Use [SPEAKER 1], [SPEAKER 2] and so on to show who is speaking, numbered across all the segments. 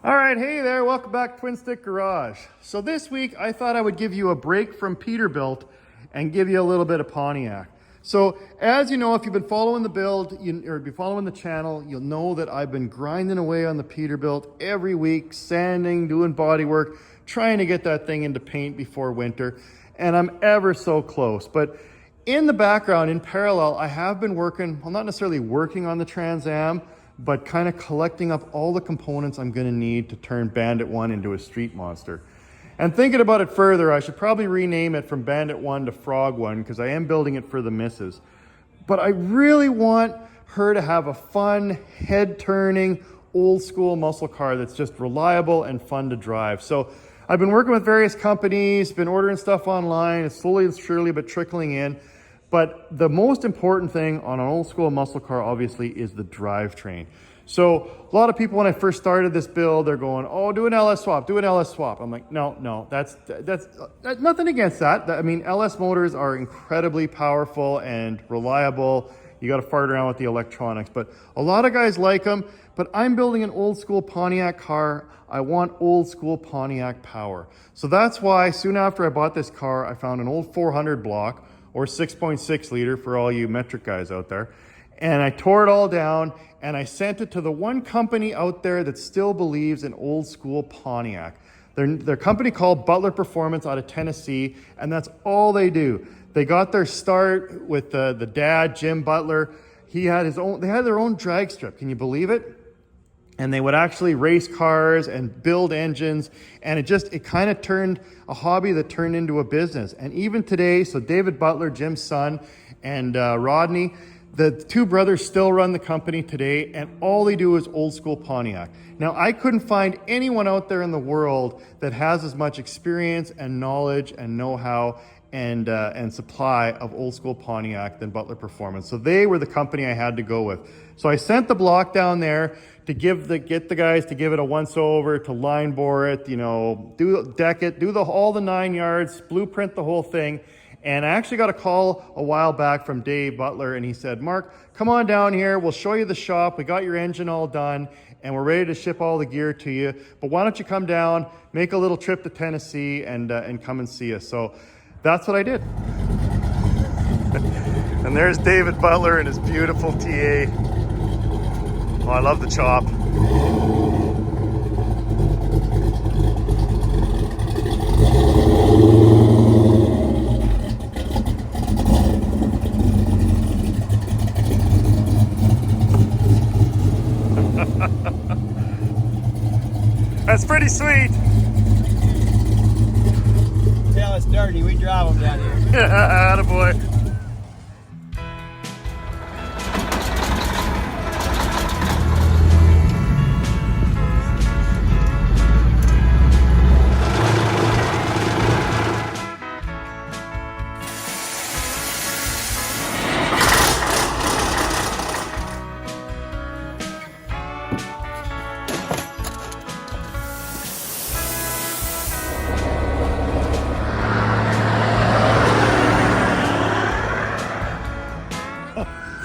[SPEAKER 1] All right, hey there, welcome back to Twin Stick Garage. So this week I thought I would give you a break from Peterbilt and give you a little bit of Pontiac. So as you know, if you've been following the build or be following the channel, you'll know that I've been grinding away on the Peterbilt every week, sanding, doing body work, trying to get that thing into paint before winter, and I'm ever so close. But in the background, in parallel, I have been working, well, not necessarily working on the Trans Am, but kind of collecting up all the components I'm gonna need to turn Bandit 1 into a street monster. And thinking about it further, I should probably rename it from Bandit 1 to Frog 1 because I am building it for the missus. But I really want her to have a fun, head-turning, old-school muscle car that's just reliable and fun to drive. So I've been working with various companies, been ordering stuff online, it's slowly and surely but trickling in. But the most important thing on an old school muscle car, obviously, is the drivetrain. So a lot of people, when I first started this build, they're going, oh, do an LS swap, do an LS swap. I'm like, no, that's nothing against that. I mean, LS motors are incredibly powerful and reliable. You got to fart around with the electronics, but a lot of guys like them. But I'm building an old school Pontiac car. I want old school Pontiac power. So that's why soon after I bought this car, I found an old 400 block, or 6.6 liter for all you metric guys out there. And I tore it all down and I sent it to the one company out there that still believes in old school Pontiac. They're a company called Butler Performance out of Tennessee, and that's all they do. They got their start with the dad, Jim Butler. They had their own drag strip, can you believe it? And they would actually race cars and build engines, and it kind of turned a hobby that turned into a business. And even today, so David Butler, Jim's son, and Rodney, the two brothers still run the company today, and all they do is old school Pontiac. Now, I couldn't find anyone out there in the world that has as much experience and knowledge and know-how and supply of old school Pontiac than Butler Performance. So they were the company I had to go with. So I sent the block down there to get the guys to give it a once over, to line bore it, deck it, do all the 9 yards, blueprint the whole thing. And I actually got a call a while back from Dave Butler, and he said, Mark, come on down here, we'll show you the shop, we got your engine all done, and we're ready to ship all the gear to you, but why don't you come down, make a little trip to Tennessee, and come and see us. So that's what I did. And there's David Butler and his beautiful TA. Oh, I love the chop. That's pretty sweet.
[SPEAKER 2] Tell it's dirty, we drive them down here.
[SPEAKER 1] Yeah, attaboy.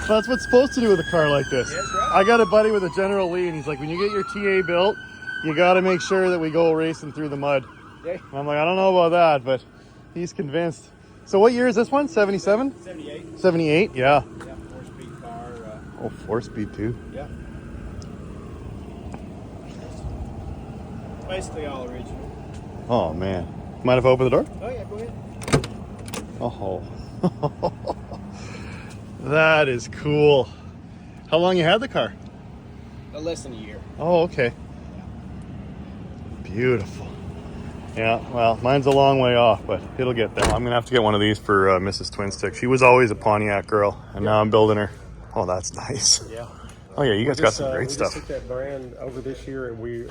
[SPEAKER 1] That's what's supposed to do with a car like this.
[SPEAKER 2] Yeah, that's right.
[SPEAKER 1] I got a buddy with a General Lee, and he's like, when you get your TA built, you got to make sure that we go racing through the mud.
[SPEAKER 2] Yeah.
[SPEAKER 1] And I'm like, I don't know about that, but he's convinced. So what year is this one? 77?
[SPEAKER 2] 78.
[SPEAKER 1] 78, yeah.
[SPEAKER 2] Yeah, 4-speed car.
[SPEAKER 1] Oh, 4-speed too.
[SPEAKER 2] Yeah. Basically all original.
[SPEAKER 1] Oh, man. Mind if I open the door?
[SPEAKER 2] Oh yeah, go ahead.
[SPEAKER 1] Oh. That is cool. How long you had the car?
[SPEAKER 2] Less than a year.
[SPEAKER 1] Oh, okay. Beautiful. Yeah, well, mine's a long way off, but it'll get there. I'm gonna have to get one of these for Mrs. Twin Stick. She was always a Pontiac girl, and now I'm building her. Oh, that's nice.
[SPEAKER 3] Yeah.
[SPEAKER 1] Oh yeah, you guys got some great stuff.
[SPEAKER 3] We just took that brand over this year, and we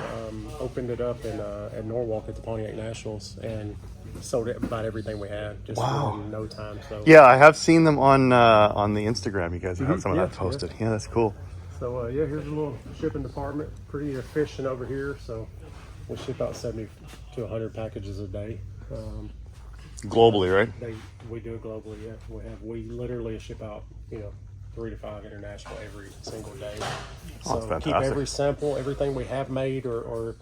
[SPEAKER 3] opened it up at Norwalk at the Pontiac Nationals, and sold about everything we had just in no time. So
[SPEAKER 1] Yeah, I have seen them on the Instagram. You guys have some of that posted. Yeah, that's cool.
[SPEAKER 3] So yeah, here's a little shipping department. Pretty efficient over here. So we ship out 70 to 100 packages a day.
[SPEAKER 1] Globally, right?
[SPEAKER 3] We do it globally. Yeah, we literally ship out 3 to 5 international every single day.
[SPEAKER 1] Oh, that's
[SPEAKER 3] So
[SPEAKER 1] fantastic.
[SPEAKER 3] keep every sample, everything we have made or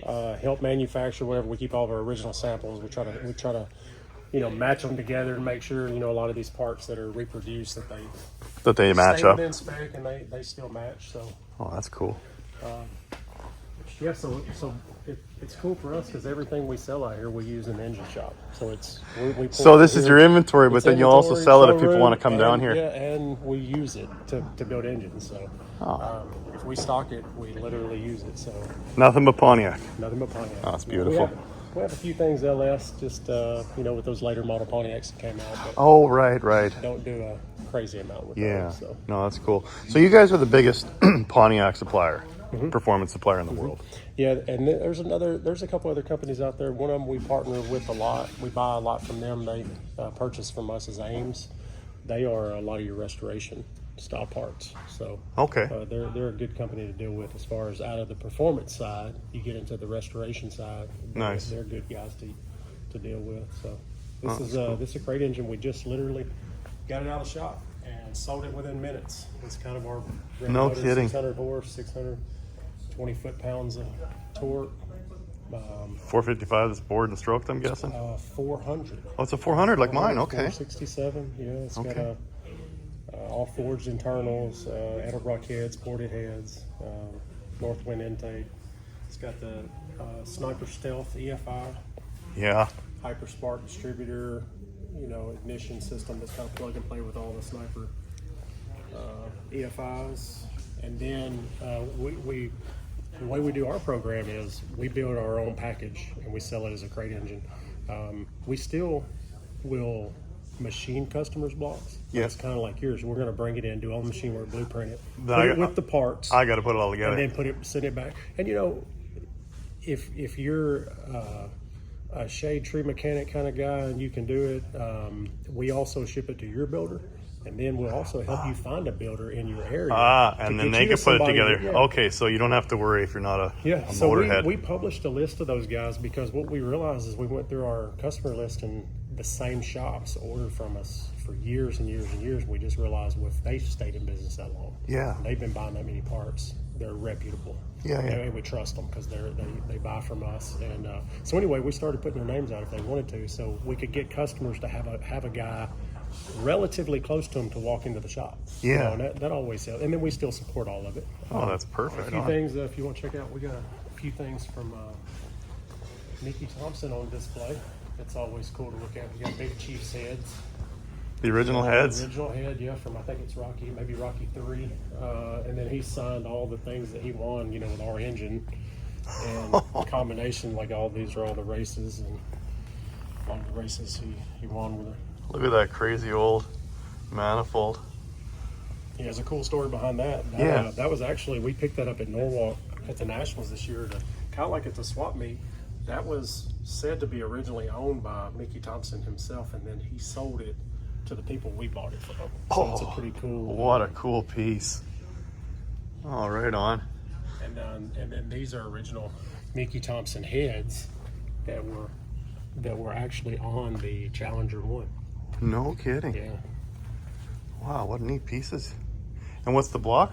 [SPEAKER 3] help manufacture whatever. We keep all of our original samples. We try to match them together and make sure, a lot of these parts that are reproduced that they
[SPEAKER 1] match
[SPEAKER 3] stay
[SPEAKER 1] up.
[SPEAKER 3] within spec and they still match. So
[SPEAKER 1] Oh, that's cool.
[SPEAKER 3] yeah, so it's cool for us because everything we sell out here we use in the engine shop. So we
[SPEAKER 1] So this is your inventory, but
[SPEAKER 3] it's
[SPEAKER 1] then you also
[SPEAKER 3] inventory,
[SPEAKER 1] sell it if people
[SPEAKER 3] showroom,
[SPEAKER 1] want to come down
[SPEAKER 3] and-
[SPEAKER 1] here.
[SPEAKER 3] Yeah, and we use it to build engines. So if we stock it, we literally use it. So
[SPEAKER 1] Nothing but Pontiac.
[SPEAKER 3] nothing but Pontiac.
[SPEAKER 1] Oh, that's beautiful.
[SPEAKER 3] We have a few things LS, just with those later model Pontiacs that came out. But
[SPEAKER 1] Oh, right.
[SPEAKER 3] don't do a crazy amount with
[SPEAKER 1] Yeah.
[SPEAKER 3] those. So.
[SPEAKER 1] No, that's cool. So you guys are the biggest Pontiac supplier, performance supplier in the world.
[SPEAKER 3] Yeah, and there's a couple other companies out there. One of them we partner with a lot. We buy a lot from them. They purchase from us as Ames. They are a lot of your restoration style parts. So
[SPEAKER 1] Okay.
[SPEAKER 3] they're a good company to deal with as far as out of the performance side. You get into the restoration side.
[SPEAKER 1] Nice.
[SPEAKER 3] They're good guys to deal with. So this is a great engine. We just literally got it out of the shop and sold it within minutes. It's kind of our
[SPEAKER 1] No kidding.
[SPEAKER 3] 600 horse, 620 foot-pounds of torque.
[SPEAKER 1] 455 is bored and stroked, I'm guessing.
[SPEAKER 3] 400.
[SPEAKER 1] Oh, it's a 400 like mine. Okay.
[SPEAKER 3] 467. Yeah, it's
[SPEAKER 1] Okay.
[SPEAKER 3] got all forged internals, Edelbrock heads, ported heads, Northwind intake. It's got the Sniper Stealth EFI,
[SPEAKER 1] Yeah.
[SPEAKER 3] Hyperspark distributor, ignition system that's kind of plug and play with all the Sniper EFIs. And then the way we do our program is we build our own package and we sell it as a crate engine. We still will machine customers' blocks.
[SPEAKER 1] Yeah.
[SPEAKER 3] It's kind of like yours. We're going to bring it in, do all the machine work, blueprint it,
[SPEAKER 1] Then
[SPEAKER 3] put it with the parts,
[SPEAKER 1] I got to put it all together.
[SPEAKER 3] and then send it back. And if you're a shade tree mechanic kind of guy and you can do it, we also ship it to your builder. And then we'll also help you find a builder in your area.
[SPEAKER 1] And then
[SPEAKER 3] get
[SPEAKER 1] they
[SPEAKER 3] you
[SPEAKER 1] can
[SPEAKER 3] to
[SPEAKER 1] put it
[SPEAKER 3] somebody-
[SPEAKER 1] together.
[SPEAKER 3] yeah.
[SPEAKER 1] Okay, so you don't have to worry if you're not a
[SPEAKER 3] So
[SPEAKER 1] motorhead.
[SPEAKER 3] we published a list of those guys because what we realized is we went through our customer list and the same shops ordered from us for years and years and years. We just realized if they stayed in business that long,
[SPEAKER 1] Yeah.
[SPEAKER 3] and they've been buying that many parts, they're reputable.
[SPEAKER 1] Yeah, yeah.
[SPEAKER 3] And we trust them because they buy from us. And so anyway, we started putting their names out if they wanted to, so we could get customers to have a guy relatively close to them to walk into the shop.
[SPEAKER 1] Yeah.
[SPEAKER 3] And that always helps. And then we still support all of it.
[SPEAKER 1] Oh, that's
[SPEAKER 3] A
[SPEAKER 1] perfect.
[SPEAKER 3] few things, if you want to check out, we got a few things from Mickey Thompson on display. It's always cool to look at. We got Big Chief's heads.
[SPEAKER 1] The original heads.
[SPEAKER 3] Original head, yeah, from I think it's maybe Rocky 3. And then he signed all the things that he won, with our engine. And combination, like all these are all the races and all the races he won with it.
[SPEAKER 1] Look at that crazy old manifold.
[SPEAKER 3] Yeah, there's a cool story behind that.
[SPEAKER 1] Yeah.
[SPEAKER 3] That was actually, we picked that up at Norwalk at the Nationals this year, kind of like at the swap meet. That was said to be originally owned by Mickey Thompson himself, and then he sold it to the people we bought it from. So it's a pretty cool.
[SPEAKER 1] What a cool piece. Oh, right on.
[SPEAKER 3] And then these are original Mickey Thompson heads that were actually on the Challenger 1.
[SPEAKER 1] No kidding.
[SPEAKER 3] Yeah.
[SPEAKER 1] Wow, what neat pieces. And what's the block?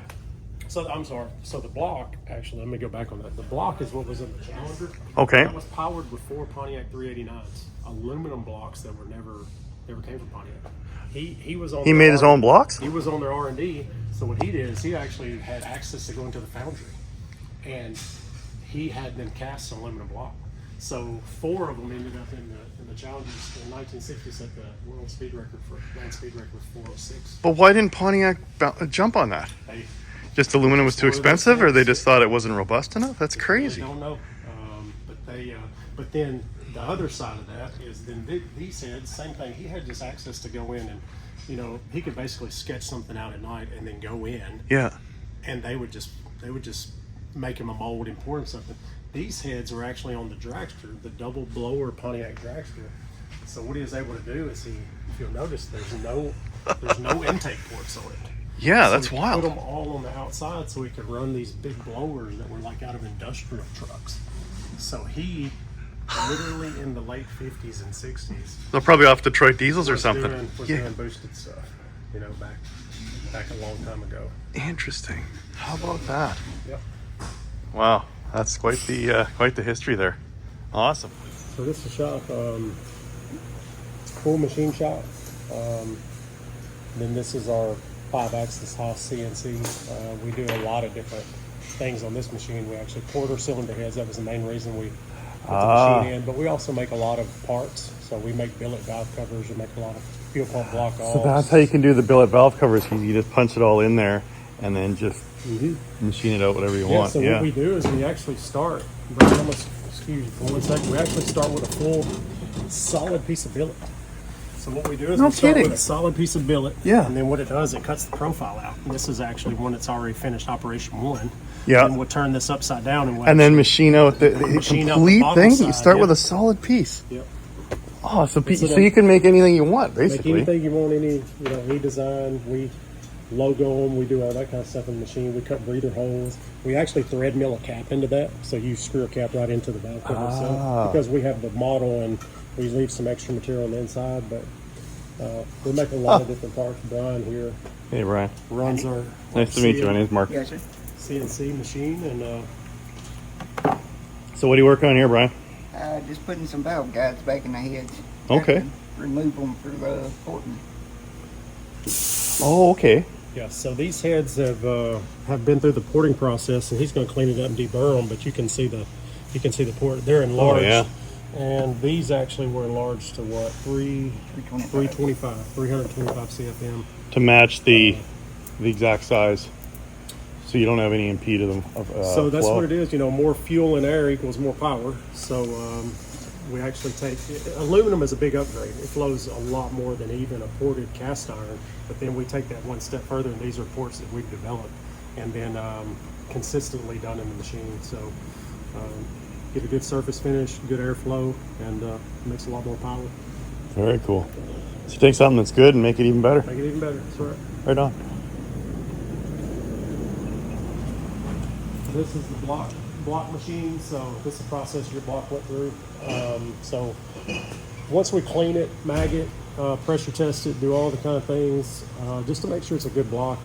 [SPEAKER 3] So I'm sorry. So the block, actually, let me go back on that. The block is what was in the Challenger.
[SPEAKER 1] Okay.
[SPEAKER 3] That was powered with 4 Pontiac 389s, aluminum blocks that were never came from Pontiac. He was on.
[SPEAKER 1] He made his own blocks?
[SPEAKER 3] He was on their R&D. So what he did is he actually had access to go into the foundry, and he had them cast an aluminum block. So 4 of them ended up in the Challengers in 1960. Set the world speed record for land speed record was 406.
[SPEAKER 1] But why didn't Pontiac jump on that? Just aluminum was too expensive, or they just thought it wasn't robust enough? That's crazy.
[SPEAKER 3] I don't know. But then the other side of that is then these heads, same thing. He had just access to go in and, he could basically sketch something out at night and then go in.
[SPEAKER 1] Yeah.
[SPEAKER 3] And they would just make him a mold and pour him something. These heads are actually on the dragster, the double blower Pontiac dragster. So what he was able to do is if you'll notice, there's no intake ports on it.
[SPEAKER 1] Yeah,
[SPEAKER 3] So
[SPEAKER 1] that's
[SPEAKER 3] he
[SPEAKER 1] wild.
[SPEAKER 3] Put them all on the outside so he could run these big blowers that were like out of industrial trucks. So he literally in the late 50s and 60s
[SPEAKER 1] They're probably off Detroit diesels or
[SPEAKER 3] was
[SPEAKER 1] something.
[SPEAKER 3] doing boosted stuff, back a long time ago.
[SPEAKER 1] Interesting. How about that?
[SPEAKER 3] Yep.
[SPEAKER 1] Wow. That's quite the history there. Awesome.
[SPEAKER 3] So this is a shop, full machine shop. Then this is our 5-axis Haas CNC. We do a lot of different things on this machine. We actually quarter cylinder heads. That was the main reason we put the machine in. But we also make a lot of parts. So we make billet valve covers. We make a lot of fuel pump block offs.
[SPEAKER 1] So that's how you can do the billet valve covers. You just punch it all in there and then just machine it out whatever you want.
[SPEAKER 3] So what we do is we actually start. Brian, I'm gonna excuse you for 1 second. We actually start with a full solid piece of billet. So what we do is we start with a solid piece of billet.
[SPEAKER 1] Yeah.
[SPEAKER 3] And then what it does, it cuts the profile out. And this is actually one that's already finished operation 1.
[SPEAKER 1] Yeah.
[SPEAKER 3] And we'll turn this upside down
[SPEAKER 1] and then machine out the complete thing.
[SPEAKER 3] Side,
[SPEAKER 1] you start with a solid piece.
[SPEAKER 3] Yep.
[SPEAKER 1] Oh, so you can make anything you want, basically.
[SPEAKER 3] Make anything you want, any design. We logo them. We do all that kind of stuff in the machine. We cut breather holes. We actually thread mill a cap into that, so you screw a cap right into the valve cover itself. Because we have the model and we leave some extra material on the inside, but we make a lot of different parts. Brian here
[SPEAKER 1] Hey, Brian.
[SPEAKER 3] runs our
[SPEAKER 1] Nice to meet you. My name's Mark.
[SPEAKER 2] Yes, sir.
[SPEAKER 3] CNC machine, and
[SPEAKER 1] So what are you working on here, Brian?
[SPEAKER 4] Just putting some valve guides back in the heads.
[SPEAKER 1] Okay.
[SPEAKER 4] Have to remove them for the porting.
[SPEAKER 1] Oh, okay.
[SPEAKER 3] yeah. So these heads have been through the porting process, and he's going to clean it up and deburr them. But you can see the port. They're enlarged.
[SPEAKER 1] Oh, yeah.
[SPEAKER 3] And these actually were enlarged to what? 325 CFM.
[SPEAKER 1] To match the exact size, so you don't have any impede of them.
[SPEAKER 3] So that's
[SPEAKER 1] flow.
[SPEAKER 3] what it is. More fuel and air equals more power. So we actually take aluminum is a big upgrade. It flows a lot more than even a ported cast iron. But then we take that one step further, and these are ports that we've developed and then consistently done in the machine. So get a good surface finish, good airflow, and makes a lot more power.
[SPEAKER 1] Very cool. So you take something that's good and make it even better.
[SPEAKER 3] Make it even better. That's right.
[SPEAKER 1] Right on.
[SPEAKER 3] This is the block machine, so this is the process your block went through. So once we clean it, mag it, pressure test it, do all the kind of things, just to make sure it's a good block.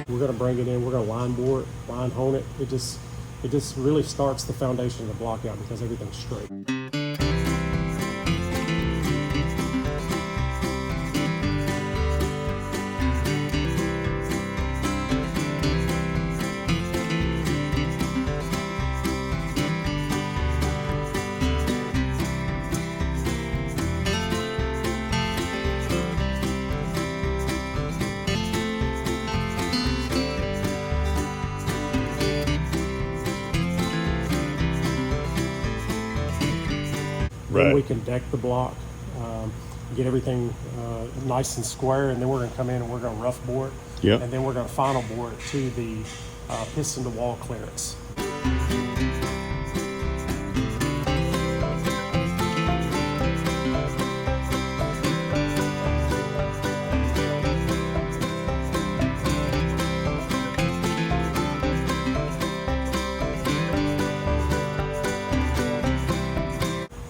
[SPEAKER 3] We're going to bring it in. We're going to line bore it, line hone it. It just really starts the foundation of the block out because everything's straight. Then we can deck the block, get everything nice and square, and then we're going to come in and we're going to rough bore it.
[SPEAKER 1] Yep.
[SPEAKER 3] And then we're going to final bore it to the piston to wall clearance.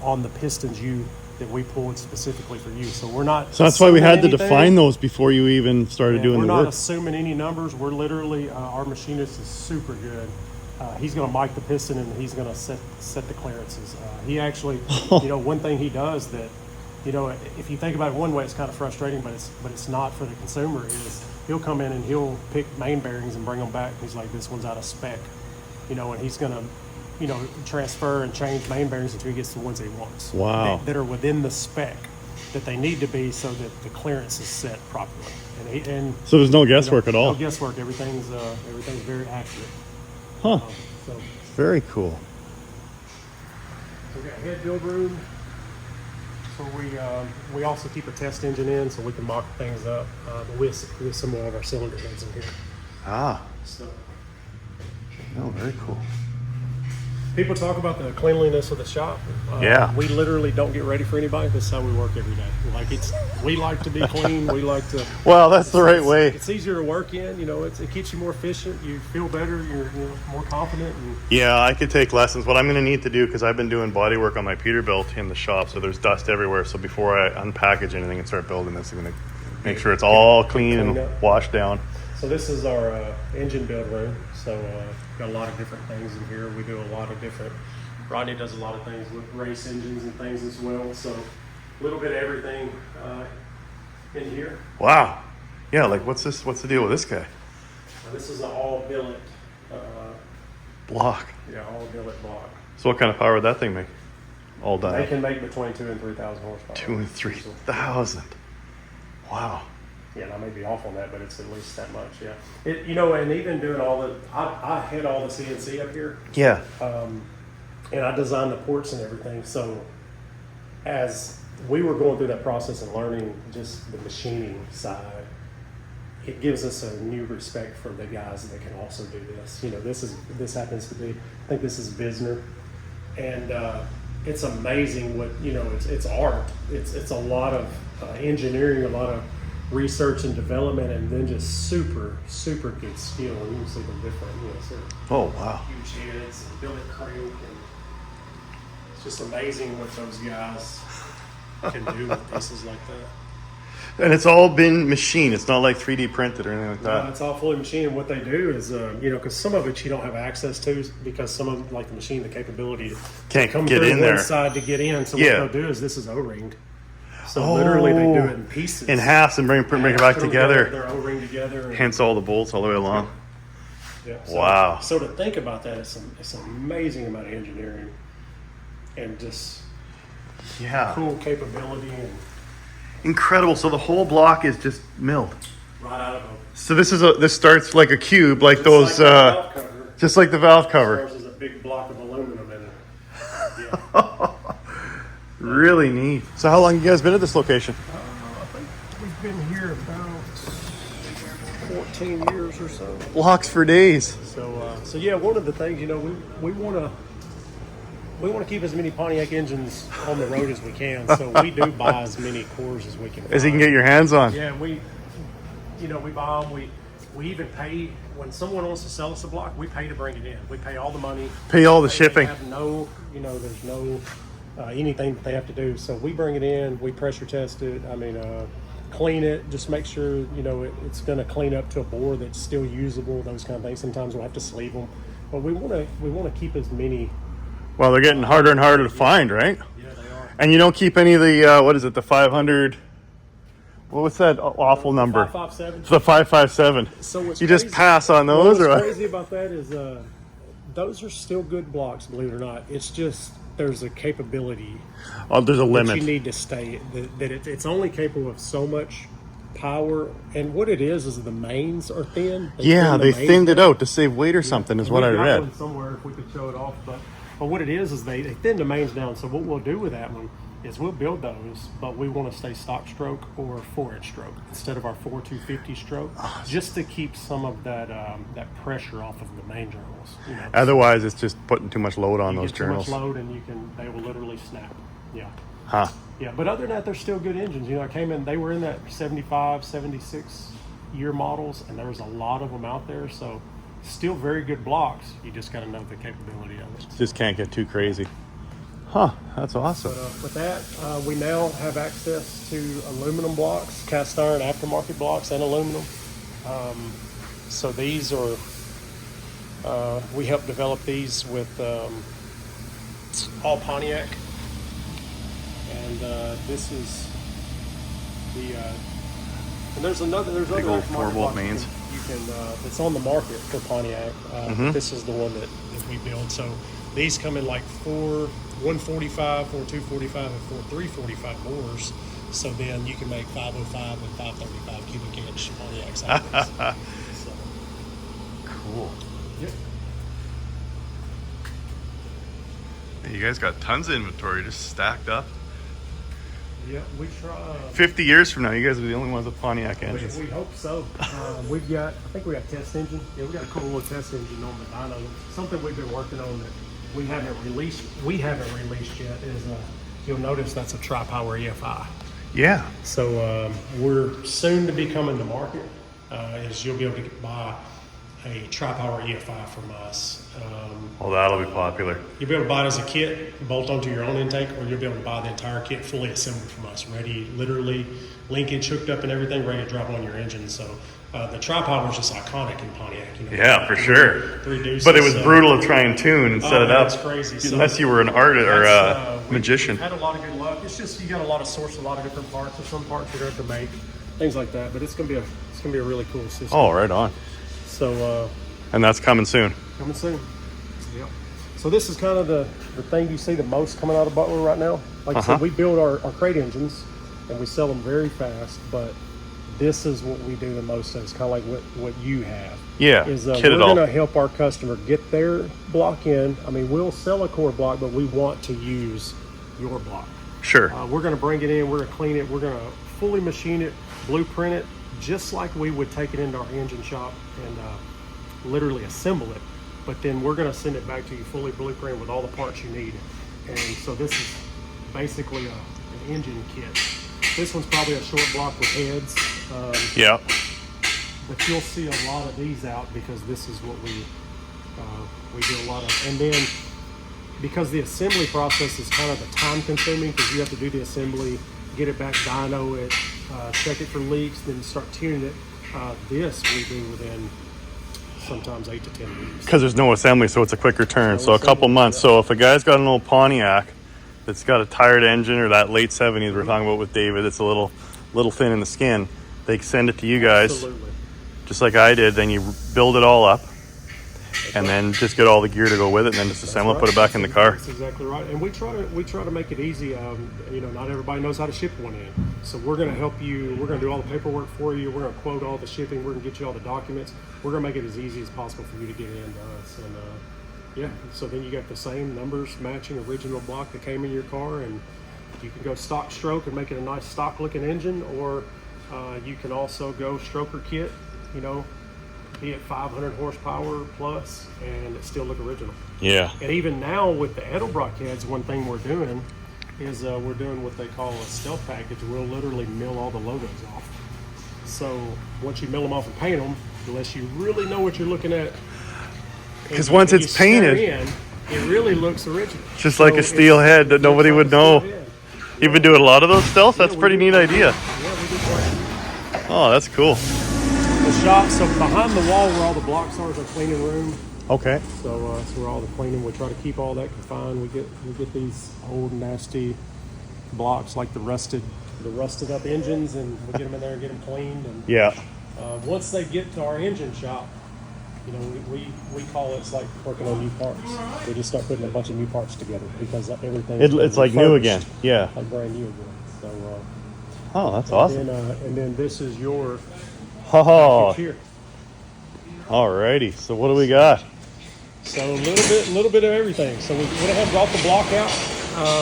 [SPEAKER 3] On the pistons that we pulled specifically for you. So we're not.
[SPEAKER 1] So that's why we had to
[SPEAKER 3] anything.
[SPEAKER 1] define those before you even started doing
[SPEAKER 3] we're
[SPEAKER 1] the
[SPEAKER 3] not
[SPEAKER 1] work.
[SPEAKER 3] assuming any numbers. We're literally our machinist is super good He's going to mic the piston and he's going to set the clearances. He actually, one thing he does that, if you think about it one way, it's kind of frustrating, but it's not for the consumer. Is he'll come in and he'll pick main bearings and bring them back. He's like, this one's out of spec, and he's going to, transfer and change main bearings until he gets the ones he wants.
[SPEAKER 1] Wow.
[SPEAKER 3] That are within the spec that they need to be so that the clearance is set properly. And
[SPEAKER 1] So there's no guesswork at all.
[SPEAKER 3] no guesswork. Everything's very accurate.
[SPEAKER 1] Huh.
[SPEAKER 3] So
[SPEAKER 1] Very cool.
[SPEAKER 3] we got head build room. So we also keep a test engine in so we can mock things up with some of our cylinder heads in here.
[SPEAKER 1] Ah.
[SPEAKER 3] So
[SPEAKER 1] Oh, very cool.
[SPEAKER 3] people talk about the cleanliness of the shop.
[SPEAKER 1] Yeah.
[SPEAKER 3] We literally don't get ready for anybody. This is how we work every day. We like to be clean. We like to.
[SPEAKER 1] Well, that's the right way.
[SPEAKER 3] It's easier to work in. It keeps you more efficient. You feel better. You're more confident. And
[SPEAKER 1] Yeah, I could take lessons. What I'm going to need to do, because I've been doing body work on my Peterbilt in the shop, so there's dust everywhere. So before I unpackage anything and start building this, I'm going to make sure it's all clean and washed down.
[SPEAKER 3] So this is our engine build room. So got a lot of different things in here. We do a lot of different. Rodney does a lot of things with race engines and things as well. So a little bit of everything in here.
[SPEAKER 1] Wow. Yeah, like what's the deal with this guy?
[SPEAKER 3] This is an all billet.
[SPEAKER 1] Block.
[SPEAKER 3] Yeah, all billet block.
[SPEAKER 1] So what kind of power would that thing make? All
[SPEAKER 3] They
[SPEAKER 1] done.
[SPEAKER 3] can make between 2,000 and 3,000 horsepower.
[SPEAKER 1] 2,000 and 3,000. Wow.
[SPEAKER 3] Yeah, and I may be off on that, but it's at least that much. Yeah. And even doing all the, I had all the CNC up here.
[SPEAKER 1] Yeah.
[SPEAKER 3] And I designed the ports and everything. So as we were going through that process and learning just the machining side, it gives us a new respect for the guys that can also do this. This happens to be, I think this is Bisner, and it's amazing what it's art. It's a lot of engineering, a lot of research and development, and then just super good skill. And you can see the different,
[SPEAKER 1] Oh, wow.
[SPEAKER 3] huge heads and billet crank, and it's just amazing what those guys can do with pieces like that.
[SPEAKER 1] And it's all been machined. It's not like 3D printed or anything like
[SPEAKER 3] No,
[SPEAKER 1] that.
[SPEAKER 3] it's all fully machined. And what they do is, because some of it you don't have access to because some of like the machine, the capability to
[SPEAKER 1] Can't
[SPEAKER 3] come
[SPEAKER 1] get
[SPEAKER 3] through
[SPEAKER 1] in
[SPEAKER 3] one
[SPEAKER 1] there.
[SPEAKER 3] side to get in. So
[SPEAKER 1] Yeah.
[SPEAKER 3] what they'll do is this is O-ringed. So literally they do it in pieces.
[SPEAKER 1] In halves and bring it back together.
[SPEAKER 3] They're O-ringed together. And,
[SPEAKER 1] Hence all the bolts all the way along.
[SPEAKER 3] yeah,
[SPEAKER 1] Wow.
[SPEAKER 3] So to think about that, it's an amazing amount of engineering and just
[SPEAKER 1] Yeah.
[SPEAKER 3] cool capability and
[SPEAKER 1] Incredible. So the whole block is just milled.
[SPEAKER 3] right out of a
[SPEAKER 1] So this starts like a cube, like those,
[SPEAKER 3] just like the valve cover.
[SPEAKER 1] just like the valve cover.
[SPEAKER 3] Ours is a big block of aluminum in it. Yeah.
[SPEAKER 1] Really neat. So how long you guys been at this location?
[SPEAKER 3] I think we've been here about 14 years or so.
[SPEAKER 1] Blocks for days.
[SPEAKER 3] So yeah, one of the things we want to keep as many Pontiac engines on the road as we can. So we do buy as many cores as we can.
[SPEAKER 1] As you can
[SPEAKER 3] find.
[SPEAKER 1] get your hands on.
[SPEAKER 3] Yeah, we buy them. We even pay when someone wants to sell us a block. We pay to bring it in. We pay all the money.
[SPEAKER 1] Pay all the
[SPEAKER 3] They
[SPEAKER 1] shipping.
[SPEAKER 3] have there's no anything that they have to do. So we bring it in. We pressure test it. Clean it. Just make sure it's going to clean up to a bore that's still usable. Those kind of things. Sometimes we'll have to sleeve them, but we want to keep as many.
[SPEAKER 1] Well, they're getting harder and harder to find, right?
[SPEAKER 3] Yeah, they are.
[SPEAKER 1] And you don't keep any of the the 500. What was that awful number?
[SPEAKER 3] 557.
[SPEAKER 1] The 557.
[SPEAKER 3] So what's
[SPEAKER 1] You just
[SPEAKER 3] crazy-
[SPEAKER 1] pass on those,
[SPEAKER 3] What's
[SPEAKER 1] or what?
[SPEAKER 3] crazy about that is those are still good blocks, believe it or not. It's just there's a capability
[SPEAKER 1] Oh, there's a
[SPEAKER 3] that you
[SPEAKER 1] limit.
[SPEAKER 3] need to stay. That it's only capable of so much power. And what it is the mains are thin.
[SPEAKER 1] Yeah,
[SPEAKER 3] thin the
[SPEAKER 1] they
[SPEAKER 3] mains
[SPEAKER 1] thinned it
[SPEAKER 3] down.
[SPEAKER 1] out to save weight or something, is what I
[SPEAKER 3] We've got
[SPEAKER 1] read.
[SPEAKER 3] one somewhere if we could show it off, but what it is they thin the mains down. So what we'll do with that one is we'll build those, but we want to stay stock stroke or 4-inch stroke instead of our 4-250 stroke, just to keep some of that pressure off of the main journals.
[SPEAKER 1] Otherwise, it's just putting too much load on
[SPEAKER 3] you
[SPEAKER 1] those
[SPEAKER 3] get too much
[SPEAKER 1] journals.
[SPEAKER 3] load and they will literally snap. Yeah.
[SPEAKER 1] Huh.
[SPEAKER 3] Yeah, but other than that, they're still good engines. I came in, they were in that 75, 76 year models, and there was a lot of them out there. So still very good blocks. You just got to know the capability of it.
[SPEAKER 1] Just can't get too crazy. Huh, that's awesome.
[SPEAKER 3] But with that, we now have access to aluminum blocks, cast iron aftermarket blocks, and aluminum. So these are We helped develop these with all Pontiac, and this is the. And there's
[SPEAKER 1] Big
[SPEAKER 3] other
[SPEAKER 1] old
[SPEAKER 3] aftermarket
[SPEAKER 1] 4-volt
[SPEAKER 3] blocks
[SPEAKER 1] mains.
[SPEAKER 3] You can it's on the market for Pontiac. This is the one that we build. So these come in like 4 145, 4 245, and 4 345 bores. So then you can make 505 and 535 cubic inch Pontiacs out of this. So,
[SPEAKER 1] Cool.
[SPEAKER 3] yep.
[SPEAKER 1] You guys got tons of inventory just stacked up.
[SPEAKER 3] Yeah, we try.
[SPEAKER 1] 50 years from now, you guys are the only ones with Pontiac engines.
[SPEAKER 3] We hope so. We've got, I think we got a test engine. Yeah, we got a cool little test engine on the dyno. Something we've been working on that we haven't released. We haven't released yet is you'll notice that's a tri-power EFI.
[SPEAKER 1] Yeah.
[SPEAKER 3] So we're soon to be coming to market. Is you'll be able to buy a tri-power EFI from us.
[SPEAKER 1] Well, that'll be popular.
[SPEAKER 3] You'll be able to buy it as a kit, bolt onto your own intake, or you'll be able to buy the entire kit fully assembled from us, ready, literally linkage hooked up and everything, ready to drop on your engine. So the tri-power is just iconic in Pontiac. You know,
[SPEAKER 1] Yeah, for sure.
[SPEAKER 3] Three deuces,
[SPEAKER 1] But it was brutal to try and tune and set it up.
[SPEAKER 3] It's crazy.
[SPEAKER 1] Unless you were an artist or a magician.
[SPEAKER 3] We've had a lot of good luck. It's just you got a lot of source, a lot of different parts. There's some parts you're going to have to make, things like that. But it's going to be a really cool system.
[SPEAKER 1] Oh, right on.
[SPEAKER 3] So
[SPEAKER 1] And that's coming soon.
[SPEAKER 3] coming soon. Yep. So this is kind of the thing you see the most coming out of Butler right now. Like I said, we build our crate engines and we sell them very fast, but this is what we do the most of. It's kind of like what you have.
[SPEAKER 1] Yeah,
[SPEAKER 3] Is
[SPEAKER 1] kit
[SPEAKER 3] we're
[SPEAKER 1] it all.
[SPEAKER 3] going to help our customer get their block in. I mean, we'll sell a core block, but we want to use your block.
[SPEAKER 1] Sure.
[SPEAKER 3] We're going to bring it in. We're going to clean it. We're going to fully machine it, blueprint it, just like we would take it into our engine shop and literally assemble it. But then we're going to send it back to you fully blueprint with all the parts you need. And so this is basically an engine kit. This one's probably a short block with heads.
[SPEAKER 1] Yeah.
[SPEAKER 3] But you'll see a lot of these out because this is what we do a lot of. And then because the assembly process is kind of the time consuming because you have to do the assembly, get it back, dyno it, check it for leaks, then start tuning it. This we do within sometimes 8 to 10 weeks.
[SPEAKER 1] Because there's no assembly, so it's a quicker turn.
[SPEAKER 3] No
[SPEAKER 1] So a couple
[SPEAKER 3] assembly,
[SPEAKER 1] months.
[SPEAKER 3] yeah.
[SPEAKER 1] So if a guy's got an old Pontiac that's got a tired engine or that late 70s we're talking about with David, it's a little thin in the skin, they send it to you guys.
[SPEAKER 3] Absolutely.
[SPEAKER 1] Just like I did. Then you build it all up and then just get all the gear to go with it and then just assemble it, put it back in the car.
[SPEAKER 3] That's exactly right. And we try to make it easy. You know, not everybody knows how to ship one in. So we're going to help you. We're going to do all the paperwork for you. We're going to quote all the shipping. We're going to get you all the documents. We're going to make it as easy as possible for you to get in to us. And yeah, so then you got the same numbers matching original block that came in your car, and you can go stock stroke and make it a nice stock looking engine, or you can also go stroker kit, you know, be it 500 horsepower plus, and it still look original.
[SPEAKER 1] Yeah.
[SPEAKER 3] And even now with the Edelbrock heads, one thing we're doing is we're doing what they call a stealth package. We'll literally mill all the logos off. So once you mill them off and paint them, unless you really know what you're looking at,
[SPEAKER 1] Because once it's painted,
[SPEAKER 3] it really looks original.
[SPEAKER 1] just like a steel head that nobody would know. You've been doing a lot of those stealths? That's a pretty neat idea.
[SPEAKER 3] Yeah, we do quite a few.
[SPEAKER 1] Oh, that's cool.
[SPEAKER 3] The shop, so behind the wall where all the blocks are is our cleaning room.
[SPEAKER 1] Okay.
[SPEAKER 3] So that's where all the cleaning, we try to keep all that confined. We get these old nasty blocks like the rusted up engines, and we get them in there and get them cleaned. And
[SPEAKER 1] Yeah.
[SPEAKER 3] once they get to our engine shop, you know, we call it, it's like working on new parts. We just start putting a bunch of new parts together because everything.
[SPEAKER 1] It's like new again. Yeah.
[SPEAKER 3] Like brand new again. So.
[SPEAKER 1] Oh, that's awesome.
[SPEAKER 3] And then this is your
[SPEAKER 1] Oh,
[SPEAKER 3] here.
[SPEAKER 1] alrighty. So what do we got?
[SPEAKER 3] So a little bit of everything. So we went ahead and brought the block out.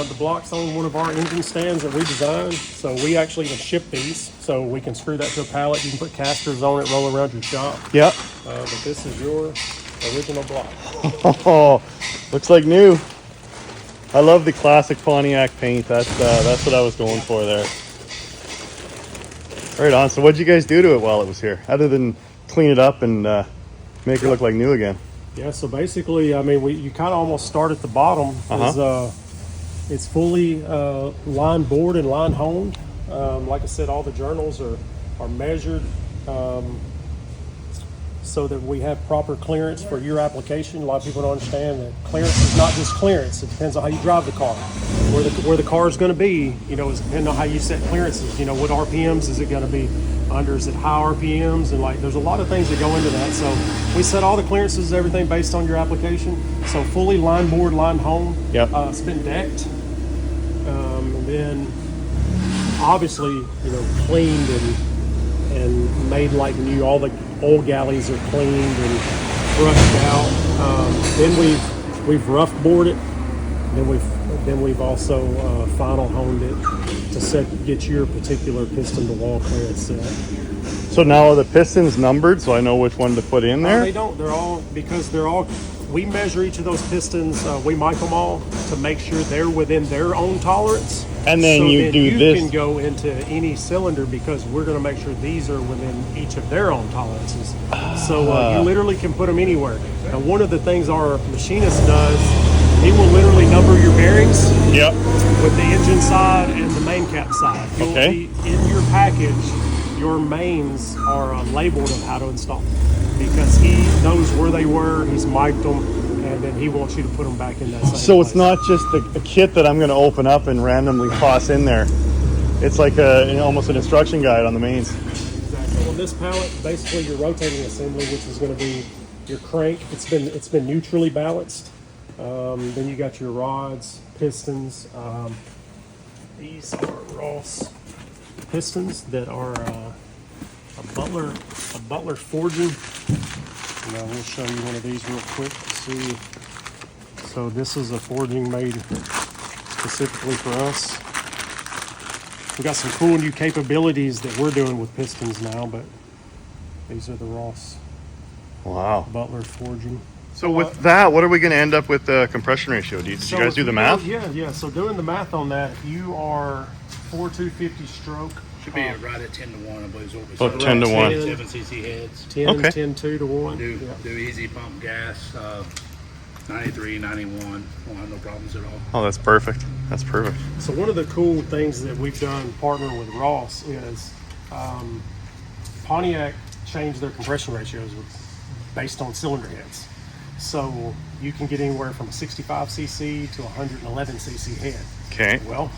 [SPEAKER 3] The block's on one of our engine stands that we designed. So we actually even ship these. So we can screw that to a pallet. You can put casters on it, roll around your shop.
[SPEAKER 1] Yep.
[SPEAKER 3] But this is your original block.
[SPEAKER 1] Oh, looks like new. I love the classic Pontiac paint. That's what I was going for there. Right on. So what'd you guys do to it while it was here, other than clean it up and make it look like new again?
[SPEAKER 3] Yeah. So basically, I mean, you kind of almost start at the bottom. It's fully line bored and line honed. Like I said, all the journals are measured. so that we have proper clearance for your application. A lot of people don't understand that clearance is not just clearance. It depends on how you drive the car. Where the car is going to be, is depending on how you set clearances. What RPMs is it going to be under? Is it high RPMs? And there's a lot of things that go into that. So we set all the clearances, everything based on your application. So fully line board, line home.
[SPEAKER 1] Yep.
[SPEAKER 3] It's been decked. And then obviously, cleaned and made like new. All the old galleys are cleaned and brushed out. Then we've rough bored it. Then we've also final honed it to get your particular piston to wall clearance set.
[SPEAKER 1] So now are the pistons numbered, so I know which one to put in there?
[SPEAKER 3] They don't. We measure each of those pistons. We mic them all to make sure they're within their own tolerance.
[SPEAKER 1] And then you
[SPEAKER 3] can go into any cylinder because we're going to make sure these are within each of their own tolerances. So you literally can put them anywhere. And one of the things our machinist does, he will literally number your bearings.
[SPEAKER 1] Yep.
[SPEAKER 3] With the engine side and the main cap side.
[SPEAKER 1] Okay.
[SPEAKER 3] In your package, your mains are labeled of how to install because he knows where they were. He's mic'd them. And then he wants you to put them back in that same
[SPEAKER 1] So it's
[SPEAKER 3] place.
[SPEAKER 1] not just a kit that I'm going to open up and randomly toss in there. It's like almost an instruction guide on the mains.
[SPEAKER 3] Exactly. On this pallet, basically your rotating assembly, which is going to be your crank. It's been neutrally balanced. Then you got your rods, pistons. These are Ross pistons that are a Butler forging. Now we'll show you one of these real quick to see. So this is a forging made specifically for us. We got some cool new capabilities that we're doing with pistons now, but these are the Ross
[SPEAKER 1] Wow.
[SPEAKER 3] Butler forging.
[SPEAKER 1] So with that, what are we going to end up with the compression ratio? Did you guys do the math?
[SPEAKER 3] Yeah. So doing the math on that, if you are 4,250 stroke,
[SPEAKER 5] should be right at 10 to 1, I believe is what we
[SPEAKER 1] Oh,
[SPEAKER 5] said.
[SPEAKER 1] 10 to 1.
[SPEAKER 5] 7cc heads.
[SPEAKER 3] 10,
[SPEAKER 1] Okay.
[SPEAKER 3] 10, 2 to 1.
[SPEAKER 5] Do
[SPEAKER 3] Yeah.
[SPEAKER 5] easy pump gas, 93, 91. Won't have no problems at all.
[SPEAKER 1] Oh, that's perfect. That's perfect.
[SPEAKER 3] So one of the cool things that we've done partnering with Ross is Pontiac changed their compression ratios based on cylinder heads. So you can get anywhere from a 65cc to 111cc head.
[SPEAKER 1] Okay.
[SPEAKER 3] Well,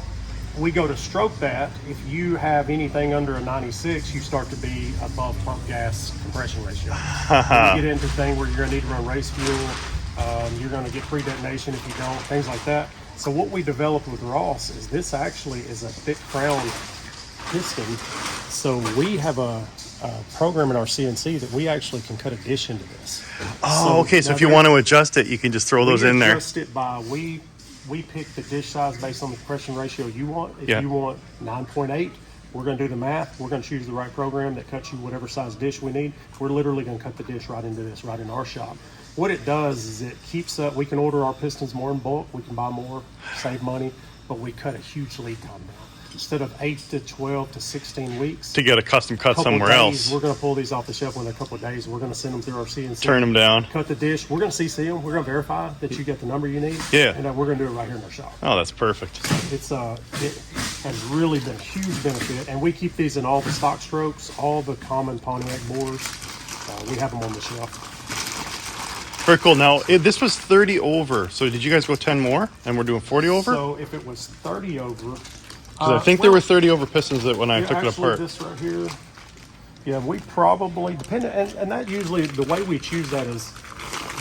[SPEAKER 3] we go to stroke that. If you have anything under a 96, you start to be above pump gas compression ratio. Then you get into thing where you're going to need to run race fuel. You're going to get pre-detonation if you don't, things like that. So what we developed with Ross is this actually is a thick crown piston. So we have a program in our CNC that we actually can cut a dish into this.
[SPEAKER 1] Oh, okay. So if you want to adjust it, you can just throw those in there.
[SPEAKER 3] Adjust it by we pick the dish size based on the compression ratio you want. If
[SPEAKER 1] Yeah.
[SPEAKER 3] you want 9.8, we're going to do the math. We're going to choose the right program that cuts you whatever size dish we need. We're literally going to cut the dish right into this, right in our shop. What it does is it keeps up. We can order our pistons more in bulk. We can buy more, save money, but we cut a huge lead time now. Instead of 8 to 12 to 16 weeks.
[SPEAKER 1] To get a custom cut
[SPEAKER 3] couple
[SPEAKER 1] somewhere
[SPEAKER 3] days,
[SPEAKER 1] else.
[SPEAKER 3] We're going to pull these off the shelf within a couple of days. We're going to send them through our CNC.
[SPEAKER 1] Turn them down.
[SPEAKER 3] Cut the dish. We're going to CC them. We're going to verify that you get the number you need.
[SPEAKER 1] Yeah.
[SPEAKER 3] And we're going to do it right here in our shop.
[SPEAKER 1] Oh, that's perfect.
[SPEAKER 3] It has really been a huge benefit. And we keep these in all the stock strokes, all the common Pontiac bores. We have them on the shelf.
[SPEAKER 1] Very cool. Now, this was 30 over. So did you guys go 10 more? And we're doing 40 over?
[SPEAKER 3] So if it was 30 over.
[SPEAKER 1] Because I think there were 30 over pistons that when I took it apart.
[SPEAKER 3] This right here. Yeah, we probably, depending, and that usually, the way we choose that is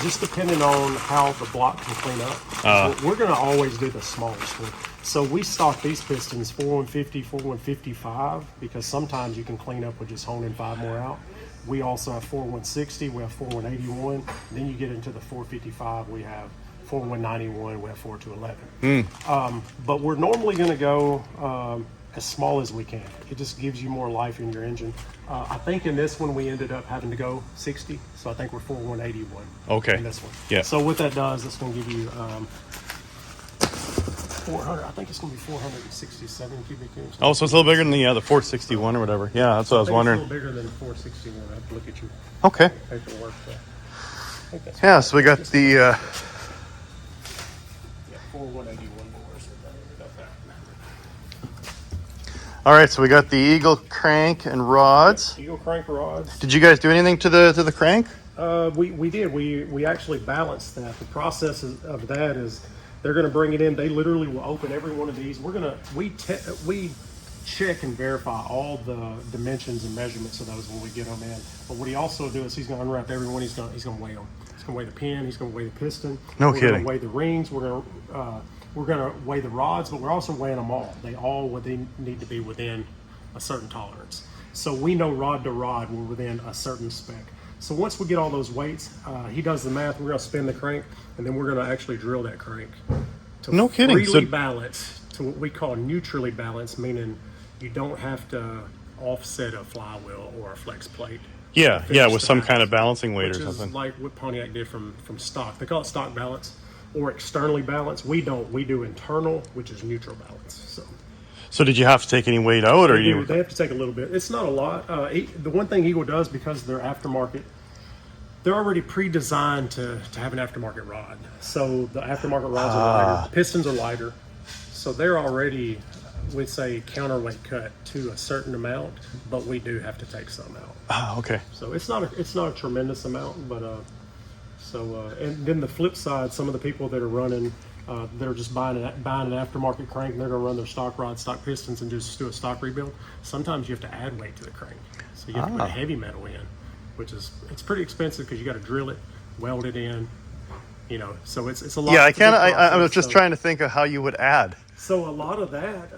[SPEAKER 3] just depending on how the block can clean up. We're going to always do the smallest one. So we stock these pistons 4150, 4155, because sometimes you can clean up with just honing 5 more out. We also have 4160, we have 4181, then you get into the 455, we have 4191, we have 4211. But we're normally going to go as small as we can. It just gives you more life in your engine. I think in this one we ended up having to go 60, so I think we're 4181
[SPEAKER 1] Okay.
[SPEAKER 3] in this one.
[SPEAKER 1] Yeah.
[SPEAKER 3] So what that does, it's going to give you 400. I think it's going to be 467 cubic inches.
[SPEAKER 1] Oh, so it's a little bigger than the 461 or whatever. Yeah, that's what I was wondering.
[SPEAKER 3] It's a little bigger than 461. I have to look at your
[SPEAKER 1] Okay.
[SPEAKER 3] paperwork. I think that's
[SPEAKER 1] Yeah, so we got the...
[SPEAKER 3] yeah, 4181 doors. About that.
[SPEAKER 1] All right, so we got the Eagle crank and rods.
[SPEAKER 3] Eagle crank rods.
[SPEAKER 1] Did you guys do anything to the crank?
[SPEAKER 3] We did. We actually balanced that. The process of that is they're going to bring it in. They literally will open every one of these. We check and verify all the dimensions and measurements of those when we get them in. But what he also do is he's going to unwrap every one. He's going to weigh them. He's going to weigh the pin. He's going to weigh the piston.
[SPEAKER 1] No
[SPEAKER 3] We're
[SPEAKER 1] kidding.
[SPEAKER 3] going to weigh the rings. We're going to weigh the rods, but we're also weighing them all. They need to be within a certain tolerance. So we know rod to rod we're within a certain spec. So once we get all those weights, he does the math. We're going to spin the crank, and then we're going to actually drill that crank to
[SPEAKER 1] No kidding.
[SPEAKER 3] freely
[SPEAKER 1] So-
[SPEAKER 3] balance to what we call neutrally balanced, meaning you don't have to offset a flywheel or a flex plate.
[SPEAKER 1] Yeah,
[SPEAKER 3] Finish
[SPEAKER 1] yeah,
[SPEAKER 3] the
[SPEAKER 1] with some kind of
[SPEAKER 3] balance,
[SPEAKER 1] balancing weight
[SPEAKER 3] which
[SPEAKER 1] or
[SPEAKER 3] is
[SPEAKER 1] something.
[SPEAKER 3] like what Pontiac did from stock. They call it stock balance or externally balanced. We don't. We do internal, which is neutral balance.
[SPEAKER 1] So did you have to take any weight out, or you?
[SPEAKER 3] They have to take a little bit. It's not a lot. The one thing Eagle does, because they're aftermarket, they're already pre-designed to have an aftermarket rod. So the aftermarket rods are lighter, the pistons are lighter, so they're already, we'd say, counterweight cut to a certain amount, but we do have to take some out.
[SPEAKER 1] Ah, okay.
[SPEAKER 3] So it's not a tremendous amount, but and then the flip side, some of the people that are running, they're just buying an aftermarket crank, and they're going to run their stock rods, stock pistons, and just do a stock rebuild. Sometimes you have to add weight to the crank, so you have to put heavy metal in, which is it's pretty expensive because you got to drill it, weld it in, So it's a lot.
[SPEAKER 1] Yeah,
[SPEAKER 3] it's a big
[SPEAKER 1] I was
[SPEAKER 3] process.
[SPEAKER 1] just trying to think of how you would add.
[SPEAKER 3] So a lot of that,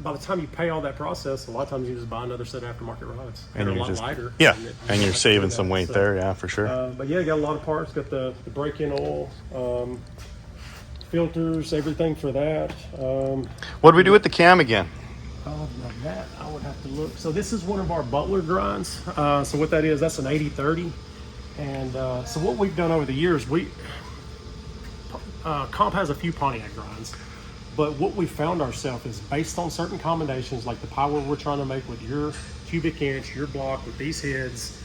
[SPEAKER 3] by the time you pay all that process, a lot of times you just buy another set of aftermarket rods.
[SPEAKER 1] And
[SPEAKER 3] They're a
[SPEAKER 1] you're
[SPEAKER 3] lot
[SPEAKER 1] just
[SPEAKER 3] lighter.
[SPEAKER 1] yeah,
[SPEAKER 3] you
[SPEAKER 1] and
[SPEAKER 3] don't
[SPEAKER 1] you're
[SPEAKER 3] have to
[SPEAKER 1] saving
[SPEAKER 3] do
[SPEAKER 1] some
[SPEAKER 3] that.
[SPEAKER 1] weight
[SPEAKER 3] So,
[SPEAKER 1] there, yeah, for sure.
[SPEAKER 3] But yeah, got a lot of parts. Got the break-in oil, filters, everything for that.
[SPEAKER 1] What do we do with the cam again?
[SPEAKER 3] That I would have to look. So this is one of our Butler grinds. So what that is, that's an 80-30. And so what we've done over the years, Comp has a few Pontiac grinds. But what we found ourselves is based on certain combinations, like the power we're trying to make with your cubic inch, your block, with these heads,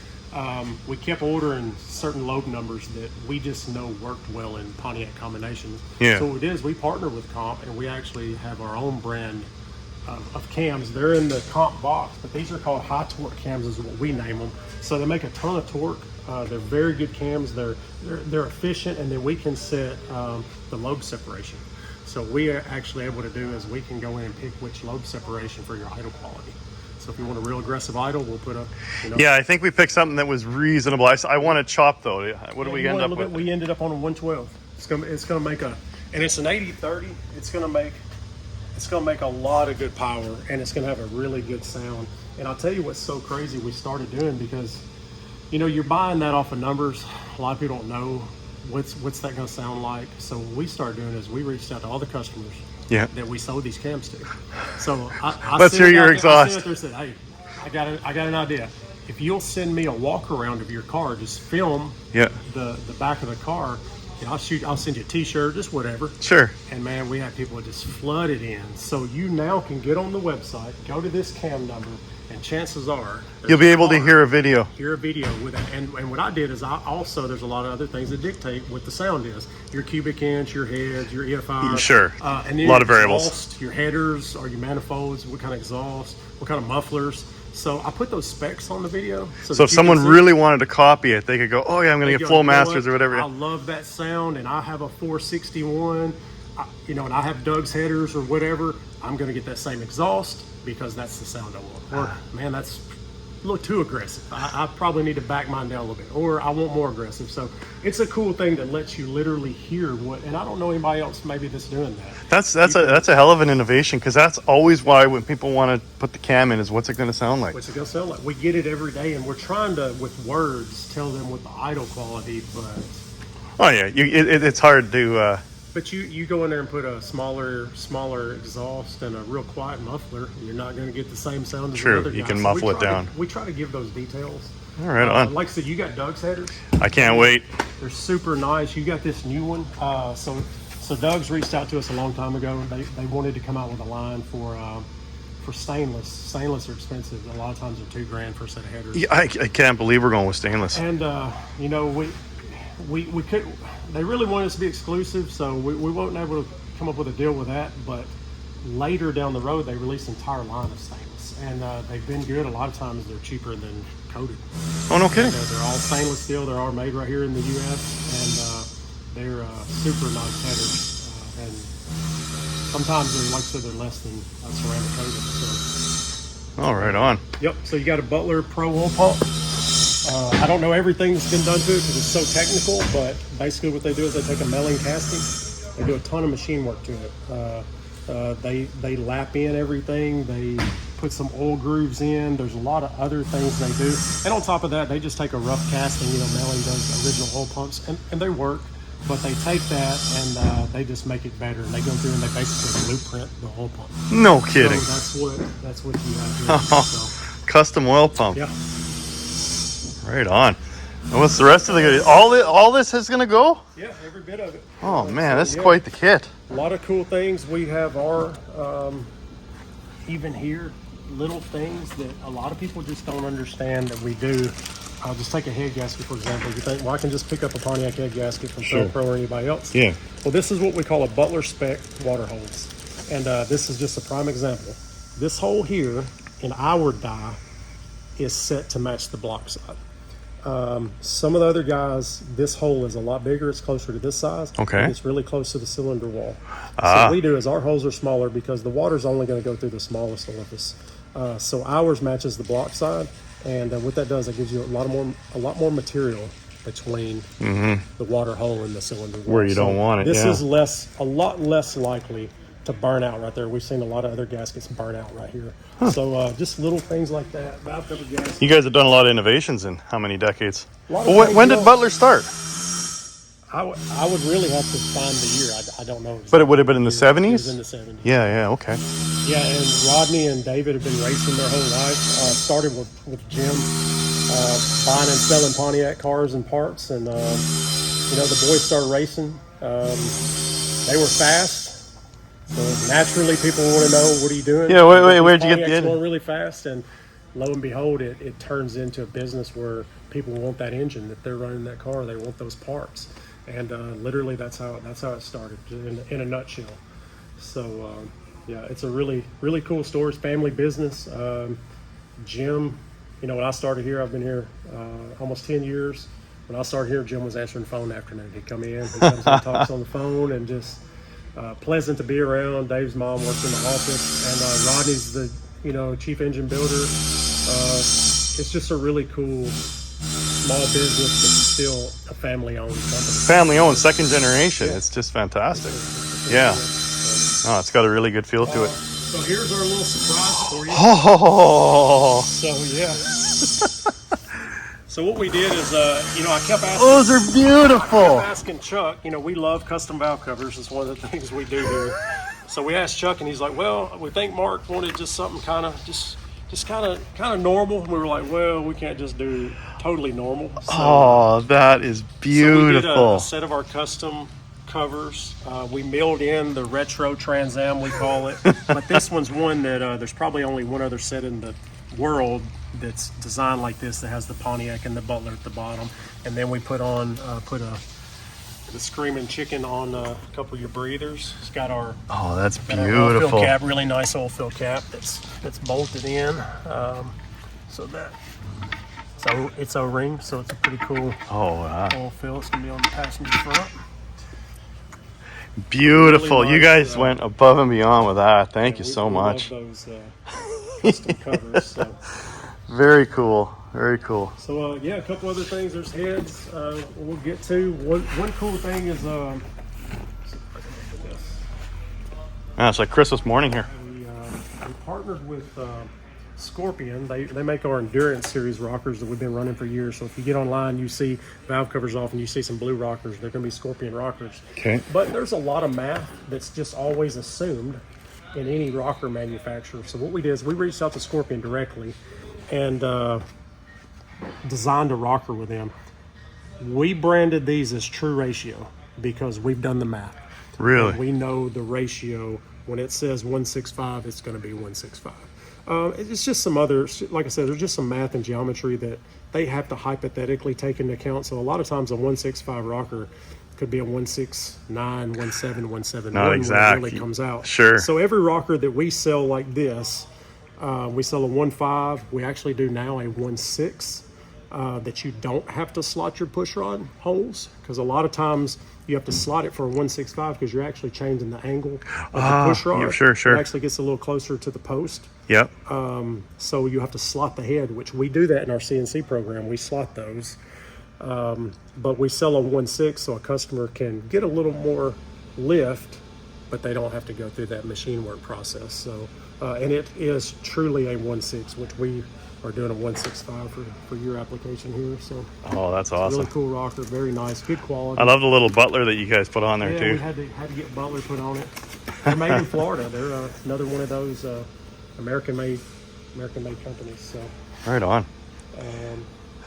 [SPEAKER 3] we kept ordering certain lobe numbers that we just know worked well in Pontiac combinations.
[SPEAKER 1] Yeah.
[SPEAKER 3] So what we did is we partnered with Comp, and we actually have our own brand of cams. They're in the Comp box, but these are called high torque cams is what we name them. So they make a ton of torque. They're very good cams. They're efficient, and then we can set the lobe separation. So we are actually able to do is we can go in and pick which lobe separation for your idle quality. So if you want a real aggressive idle, we'll put up.
[SPEAKER 1] Yeah, I think we picked something that was reasonable. I want to chop though. What do we end up with?
[SPEAKER 3] We ended up on a 112. It's gonna make and it's an 80-30. It's gonna make a lot of good power, and it's gonna have a really good sound. And I'll tell you what's so crazy we started doing, because you're buying that off of numbers. A lot of people don't know what's that going to sound like. So what we started doing is we reached out to all the customers that we sold these cams to. So I
[SPEAKER 1] Let's hear your exhaust.
[SPEAKER 3] I sent out there and said, hey, I got an idea. If you'll send me a walk around of your car, just film the back of the car. I'll send you a t-shirt, just whatever.
[SPEAKER 1] Sure.
[SPEAKER 3] And man, we had people just flooded in. So you now can get on the website, go to this cam number, and chances are
[SPEAKER 1] You'll be able to hear a video.
[SPEAKER 3] Hear a video with it. And what I did is there's a lot of other things that dictate what the sound is. Your cubic inch, your heads, your EFI.
[SPEAKER 1] Sure.
[SPEAKER 3] And then
[SPEAKER 1] a lot of
[SPEAKER 3] your
[SPEAKER 1] variables.
[SPEAKER 3] exhaust, your headers, or your manifolds, what kind of exhaust, what kind of mufflers. So I put those specs on the video.
[SPEAKER 1] So
[SPEAKER 3] that
[SPEAKER 1] if
[SPEAKER 3] you
[SPEAKER 1] someone
[SPEAKER 3] can see.
[SPEAKER 1] really wanted to copy it, they could go, oh yeah, I'm going to
[SPEAKER 3] They
[SPEAKER 1] get
[SPEAKER 3] go,
[SPEAKER 1] Flow
[SPEAKER 3] "You know
[SPEAKER 1] Masters
[SPEAKER 3] what?
[SPEAKER 1] or whatever.
[SPEAKER 3] I love that sound, and I have a 461, and I have Doug's headers or whatever. I'm going to get that same exhaust because that's the sound I want. Or, man, that's a little too aggressive. I probably need to back mine down a little bit, or I want more aggressive. So it's a cool thing that lets you literally hear and I don't know anybody else maybe that's doing that.
[SPEAKER 1] That's a hell of an innovation, because that's always why when people want to put the cam in is what's it going to sound like.
[SPEAKER 3] What's it going to sound like? We get it every day, and we're trying to, with words, tell them what the idle quality, but...
[SPEAKER 1] Oh yeah, it's hard to...
[SPEAKER 3] But you go in there and put a smaller exhaust and a real quiet muffler, and you're not going to get the same sound as
[SPEAKER 1] True,
[SPEAKER 3] another guy.
[SPEAKER 1] you can
[SPEAKER 3] So
[SPEAKER 1] muffle it down.
[SPEAKER 3] We try to give those details.
[SPEAKER 1] All right, on.
[SPEAKER 3] Like I said, you got Doug's headers.
[SPEAKER 1] I can't wait.
[SPEAKER 3] They're super nice. You got this new one. So Doug's reached out to us a long time ago. They wanted to come out with a line for stainless. Stainless are expensive. A lot of times they're $2,000 for a set of headers.
[SPEAKER 1] Yeah, I can't believe we're going with stainless.
[SPEAKER 3] And we could. They really wanted us to be exclusive, so we weren't able to come up with a deal with that. But later down the road, they released an entire line of stainless, and they've been good. A lot of times they're cheaper than coated.
[SPEAKER 1] Oh, no kidding.
[SPEAKER 3] They're all stainless steel. They're all made right here in the U.S., and they're super nice headers. And sometimes they're, like I said, they're less than ceramic coated. So.
[SPEAKER 1] Oh, right on.
[SPEAKER 3] Yep. So you got a Butler Pro oil pump. I don't know everything that's been done to it because it's so technical, but basically what they do is they take a milling casting. They do a ton of machine work to it. They lap in everything. They put some oil grooves in. There's a lot of other things they do. And on top of that, they just take a rough casting. Milling does original oil pumps, and they work. But they take that and they just make it better. And they go through and they basically blueprint the oil pump.
[SPEAKER 1] No kidding.
[SPEAKER 3] So that's what you have here. So,
[SPEAKER 1] Custom oil pump.
[SPEAKER 3] yeah.
[SPEAKER 1] Right on. And what's the rest of the all this is gonna go?
[SPEAKER 3] Yeah, every bit of it.
[SPEAKER 1] Oh man, this is quite the kit.
[SPEAKER 3] A lot of cool things. We have our, even here, little things that a lot of people just don't understand that we do. I'll just take a head gasket, for example. You think, well, I can just pick up a Pontiac head gasket from
[SPEAKER 1] Sure.
[SPEAKER 3] Pro or anybody else.
[SPEAKER 1] Yeah.
[SPEAKER 3] Well, this is what we call a Butler spec water hose. And this is just a prime example. This hole here in our die is set to match the block side. Some of the other guys, this hole is a lot bigger. It's closer to this size.
[SPEAKER 1] Okay.
[SPEAKER 3] And it's really close to the cylinder wall. So
[SPEAKER 1] Ah.
[SPEAKER 3] what we do is our holes are smaller because the water's only going to go through the smallest orifice. So ours matches the block side, and what that does, it gives you a lot more material between the water hole and the cylinder wall.
[SPEAKER 1] Where you don't want it,
[SPEAKER 3] This
[SPEAKER 1] yeah.
[SPEAKER 3] is a lot less likely to burn out right there. We've seen a lot of other gaskets burn out right here. So just little things like that. Valve cover gasket.
[SPEAKER 1] You guys have done a lot of innovations in how many decades?
[SPEAKER 3] A lot of
[SPEAKER 1] Well,
[SPEAKER 3] things,
[SPEAKER 1] when
[SPEAKER 3] you
[SPEAKER 1] did
[SPEAKER 3] know,
[SPEAKER 1] Butler start?
[SPEAKER 3] I would really have to find the year. I don't know.
[SPEAKER 1] But it would have been in the
[SPEAKER 3] It was
[SPEAKER 1] 70s?
[SPEAKER 3] in the 70s.
[SPEAKER 1] Yeah, okay.
[SPEAKER 3] Yeah, and Rodney and David have been racing their whole life. Started with Jim, buying and selling Pontiac cars and parts. And, the boys started racing. They were fast. So naturally, people want to know, what are you doing?
[SPEAKER 1] Yeah, wait, where'd you get the
[SPEAKER 3] Pontiac's
[SPEAKER 1] engine?
[SPEAKER 3] going really fast, and lo and behold, it turns into a business where people want that engine. If they're running that car, they want those parts. And literally, that's how it started in a nutshell. So yeah, it's a really, really cool store. It's family business. Jim, when I started here, I've been here almost 10 years. When I started here, Jim was answering the phone in the afternoon. He'd come in, he comes and talks on the phone, and just pleasant to be around. Dave's mom works in the office, and Rodney's the chief engine builder. It's just a really cool small business, but still a family-owned company.
[SPEAKER 1] Family owned, second generation. It's just fantastic. Yeah. Oh, it's got a really good feel to it.
[SPEAKER 3] So here's our little surprise for you.
[SPEAKER 1] Oh,
[SPEAKER 3] So yeah. So what we did is, I kept asking.
[SPEAKER 1] those are beautiful.
[SPEAKER 3] Asking Chuck, we love custom valve covers. It's one of the things we do here. So we asked Chuck, and he's like, "Well, we think Mark wanted just something kind of normal." And we were like, "Well, we can't just do totally normal." So,
[SPEAKER 1] Oh, that is
[SPEAKER 3] so we did
[SPEAKER 1] beautiful.
[SPEAKER 3] a set of our custom covers. We milled in the retro Trans Am, we call it. But this one's one that there's probably only one other set in the world that's designed like this, that has the Pontiac and the Butler at the bottom. And then we put the Screaming Chicken on a couple of your breathers. It's got our
[SPEAKER 1] Oh, that's
[SPEAKER 3] got our oil fill
[SPEAKER 1] beautiful.
[SPEAKER 3] cap, really nice oil fill cap that's bolted in. So that it's O-ring, so it's a pretty cool
[SPEAKER 1] Oh, wow.
[SPEAKER 3] oil fill. It's gonna be on the passenger front.
[SPEAKER 1] Beautiful.
[SPEAKER 3] Really
[SPEAKER 1] You
[SPEAKER 3] nice,
[SPEAKER 1] guys went above and beyond with that. Thank you
[SPEAKER 3] We-
[SPEAKER 1] so
[SPEAKER 3] we love
[SPEAKER 1] much.
[SPEAKER 3] those custom covers.
[SPEAKER 1] Very cool. Very cool.
[SPEAKER 3] So yeah, a couple other things. There's heads we'll get to. One cool thing is
[SPEAKER 1] Yeah, it's like Christmas morning here.
[SPEAKER 3] we partnered with Scorpion. They make our Endurance Series rockers that we've been running for years. So if you get online, you see valve covers off and you see some blue rockers. They're going to be Scorpion rockers.
[SPEAKER 1] Okay.
[SPEAKER 3] But there's a lot of math that's just always assumed in any rocker manufacturer. So what we did is we reached out to Scorpion directly and designed a rocker with them. We branded these as true ratio because we've done the math.
[SPEAKER 1] Really?
[SPEAKER 3] We know the ratio. When it says 165, it's going to be 165. It's just some other, like I said, there's just some math and geometry that they have to hypothetically take into account. So a lot of times a 165 rocker could be a 169, 17, 171
[SPEAKER 1] Not
[SPEAKER 3] when
[SPEAKER 1] exact.
[SPEAKER 3] it really comes out.
[SPEAKER 1] Sure.
[SPEAKER 3] So every rocker that we sell like this, we sell a 1.5. We actually do now a 1.6 that you don't have to slot your push rod holes, because a lot of times you have to slot it for a 1.65 because you're actually changing the angle of the push rod.
[SPEAKER 1] Yeah, sure.
[SPEAKER 3] It actually gets a little closer to the post.
[SPEAKER 1] Yep.
[SPEAKER 3] So you have to slot the head, which we do that in our CNC program. We slot those. But we sell a 1.6 so a customer can get a little more lift, but they don't have to go through that machine work process. So, and it is truly a 1.6, which we are doing a 1.65 for your application here. So
[SPEAKER 1] Oh, that's awesome.
[SPEAKER 3] really cool rocker, very nice, good quality.
[SPEAKER 1] I love the little Butler that you guys put on there
[SPEAKER 3] Yeah,
[SPEAKER 1] too.
[SPEAKER 3] we had to get Butler put on it. They're made in Florida. They're another one of those American-made companies. So.
[SPEAKER 1] Right on.
[SPEAKER 3] Um,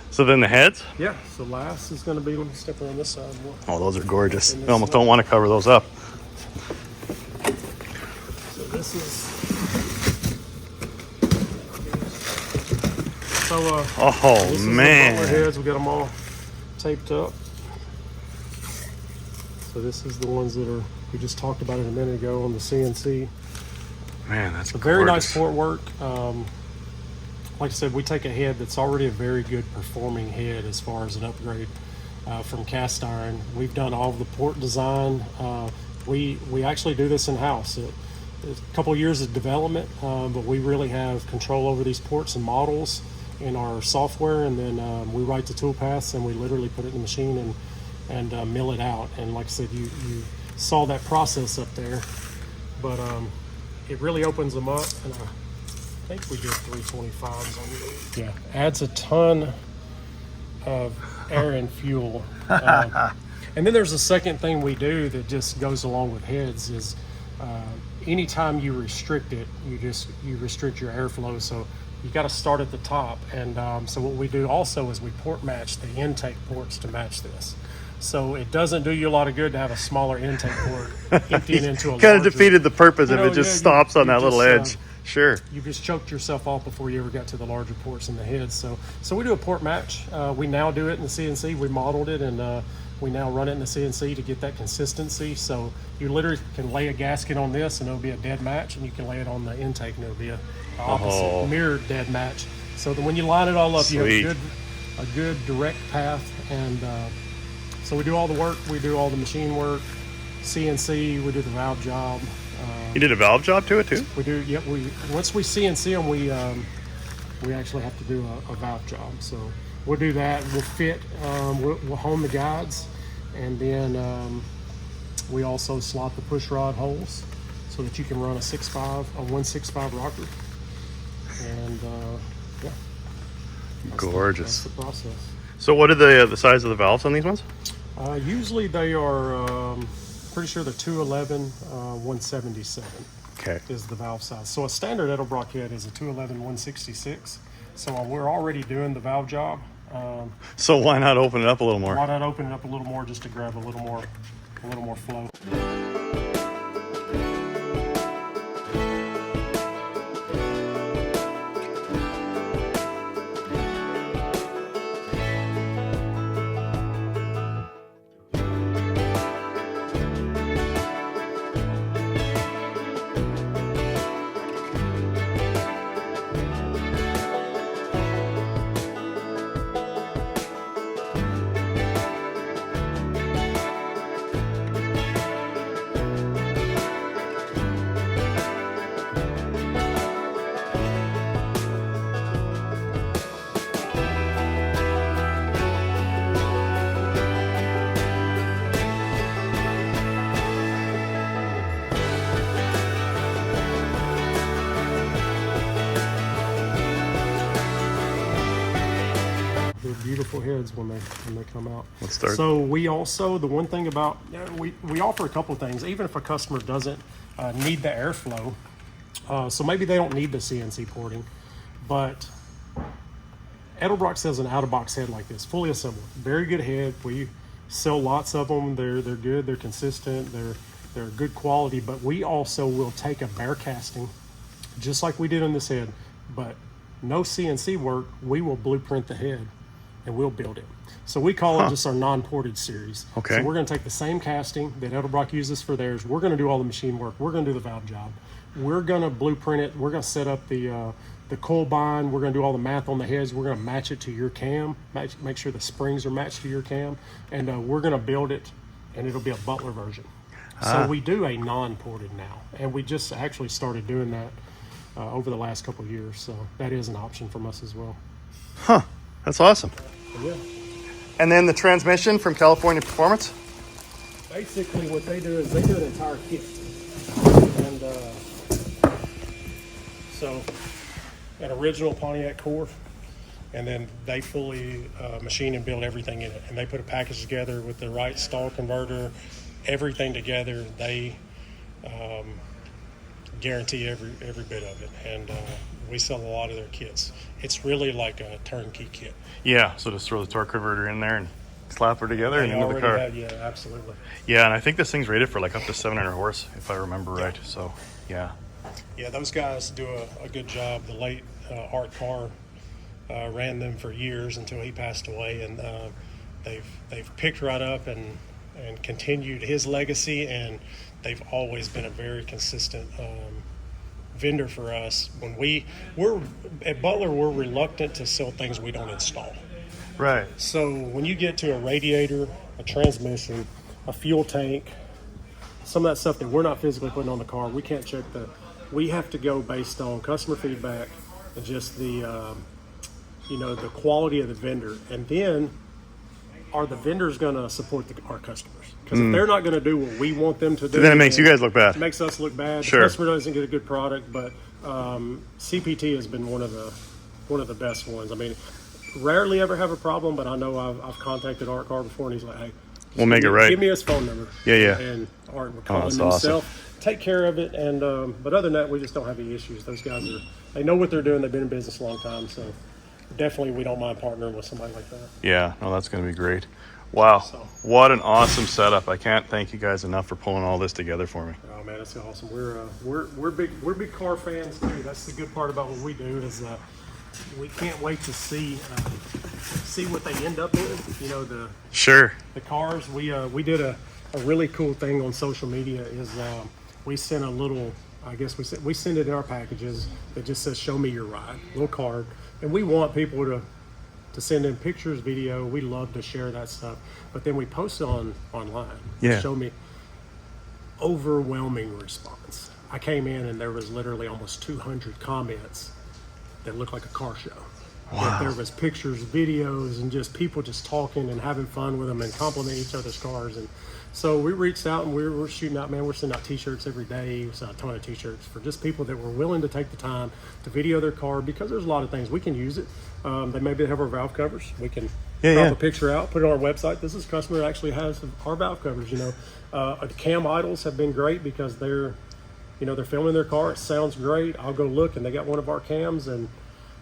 [SPEAKER 1] So then the heads?
[SPEAKER 3] Yeah, so last is going to be, let me step around this side more.
[SPEAKER 1] Oh, those are gorgeous.
[SPEAKER 3] And
[SPEAKER 1] I
[SPEAKER 3] this
[SPEAKER 1] almost
[SPEAKER 3] one.
[SPEAKER 1] don't want to cover those up.
[SPEAKER 3] So this is, so
[SPEAKER 1] Oh,
[SPEAKER 3] this is the
[SPEAKER 1] man.
[SPEAKER 3] Butler heads. We got them all taped up. So this is the ones that are, we just talked about it a minute ago on the CNC.
[SPEAKER 1] Man, that's
[SPEAKER 3] A very nice
[SPEAKER 1] gorgeous.
[SPEAKER 3] port work. Like I said, we take a head that's already a very good performing head as far as an upgrade from cast iron. We've done all of the port design. We actually do this in-house. It's a couple of years of development, but we really have control over these ports and models in our software, and then we write the tool paths and we literally put it in the machine and mill it out. And like I said, you saw that process up there, but it really opens them up, and I think we did 325s on these. Yeah, adds a ton of air and fuel. And then there's a second thing we do that just goes along with heads is anytime you restrict it, you restrict your airflow. So you got to start at the top. And so what we do also is we port match the intake ports to match this. So it doesn't do you a lot of good to have a smaller intake port emptying into a
[SPEAKER 1] Kind of
[SPEAKER 3] larger.
[SPEAKER 1] defeated the purpose if
[SPEAKER 3] You
[SPEAKER 1] it
[SPEAKER 3] know,
[SPEAKER 1] just
[SPEAKER 3] yeah,
[SPEAKER 1] stops on
[SPEAKER 3] you
[SPEAKER 1] that little
[SPEAKER 3] just,
[SPEAKER 1] edge. Sure.
[SPEAKER 3] You just choked yourself off before you ever got to the larger ports in the head. So we do a port match. We now do it in the CNC. We modeled it, and we now run it in the CNC to get that consistency. So you literally can lay a gasket on this and it'll be a dead match, and you can lay it on the intake and it'll be a opposite mirrored dead match. So that when you line it all up,
[SPEAKER 1] Sweet.
[SPEAKER 3] you have a good direct path. And so we do all the work. We do all the machine work. CNC, we do the valve job.
[SPEAKER 1] You did a valve job to it too?
[SPEAKER 3] We do. Yep. Once we CNC them, we actually have to do a valve job. So we'll do that. We'll fit. We'll hone the guides, and then we also slot the push rod holes so that you can run a 1.65 rocker. And yeah,
[SPEAKER 1] Gorgeous.
[SPEAKER 3] that's the process.
[SPEAKER 1] So what are the size of the valves on these ones?
[SPEAKER 3] Usually they are. Pretty sure they're 211, 177.
[SPEAKER 1] Okay.
[SPEAKER 3] Is the valve size. So a standard Edelbrock head is a 211 166. So we're already doing the valve job.
[SPEAKER 1] So why not open it up a little more?
[SPEAKER 3] Why not open it up a little more just to grab a little more flow? They're beautiful heads when they come out.
[SPEAKER 1] Let's start.
[SPEAKER 3] So we also, the one thing about, we offer a couple of things, even if a customer doesn't need the airflow. So maybe they don't need the CNC porting, but Edelbrock sells an out-of-box head like this, fully assembled. Very good head. We sell lots of them. They're good. They're consistent. They're good quality. But we also will take a bare casting, just like we did on this head, but no CNC work. We will blueprint the head, and we'll build it. So we call it just our non-ported series.
[SPEAKER 1] Okay.
[SPEAKER 3] So we're going to take the same casting that Edelbrock uses for theirs. We're going to do all the machine work. We're going to do the valve job. We're going to blueprint it. We're going to set up the coil bind. We're going to do all the math on the heads. We're going to match it to your cam, make sure the springs are matched to your cam, and we're going to build it, and it'll be a Butler version. So we do a non-ported now, and we just actually started doing that over the last couple of years. So that is an option from us as well.
[SPEAKER 1] Huh. That's awesome.
[SPEAKER 3] Yeah.
[SPEAKER 1] And then the transmission from California Performance.
[SPEAKER 3] Basically, what they do is they do an entire kit, and so an original Pontiac core, and then they fully machine and build everything in it, and they put a package together with the right stall converter, everything together. They guarantee every bit of it, and we sell a lot of their kits. It's really like a turnkey kit.
[SPEAKER 1] Yeah, so just throw the torque converter in there and slap her together and
[SPEAKER 3] They
[SPEAKER 1] into the
[SPEAKER 3] already
[SPEAKER 1] car.
[SPEAKER 3] have, yeah, absolutely.
[SPEAKER 1] Yeah, and I think this thing's rated for like up to 700 horse, if I remember right. So, yeah.
[SPEAKER 3] Yeah, those guys do a good job. The late Art Carr ran them for years until he passed away, and they've picked right up and continued his legacy, and they've always been a very consistent vendor for us. When we're at Butler, we're reluctant to sell things we don't install.
[SPEAKER 1] Right.
[SPEAKER 3] So when you get to a radiator, a transmission, a fuel tank, some of that stuff that we're not physically putting on the car, we can't check we have to go based on customer feedback and just the the quality of the vendor. And then are the vendors going to support our customers? Because if they're not going to do what we want them to do,
[SPEAKER 1] Then it makes you guys look bad.
[SPEAKER 3] It makes us look bad.
[SPEAKER 1] Sure.
[SPEAKER 3] The customer doesn't get a good product, but CPT has been one of the best ones. I mean, rarely ever have a problem, but I know I've contacted Art Carr before, and he's like, "Hey,
[SPEAKER 1] We'll make it right."
[SPEAKER 3] Give me his phone number."
[SPEAKER 1] Yeah.
[SPEAKER 3] And Art will call
[SPEAKER 1] that's
[SPEAKER 3] him himself, take care of it, and but other than that, we just don't have any issues. Those guys they know what they're doing. They've been in business a long time, so definitely we don't mind partnering with somebody like that.
[SPEAKER 1] Yeah, no, that's going to be great. Wow, what an awesome setup. I can't thank you guys enough for pulling all this together for me.
[SPEAKER 3] Oh man, that's awesome. We're big car fans too. That's the good part about what we do is we can't wait to see what they end up with. You know, the cars. We did a really cool thing on social media is we sent a little. I guess we send it in our packages that just says "Show me your ride," little card, and we want people to send in pictures, video. We love to share that stuff, but then we post it online.
[SPEAKER 1] Yeah.
[SPEAKER 3] Show me. Overwhelming response. I came in and there was literally almost 200 comments that looked like a car show.
[SPEAKER 1] Wow.
[SPEAKER 3] There was pictures, videos, and just people just talking and having fun with them and complimenting each other's cars. And so we reached out and we're shooting out, man, we're sending out t-shirts every day. We sent out a ton of t-shirts for just people that were willing to take the time to video their car, because there's a lot of things. We can use it. They maybe have our valve covers. We can drop a picture out, put it on our website. This is a customer that actually has our valve covers, Cam idles have been great because they're filming their car. It sounds great. I'll go look and they got one of our cams, and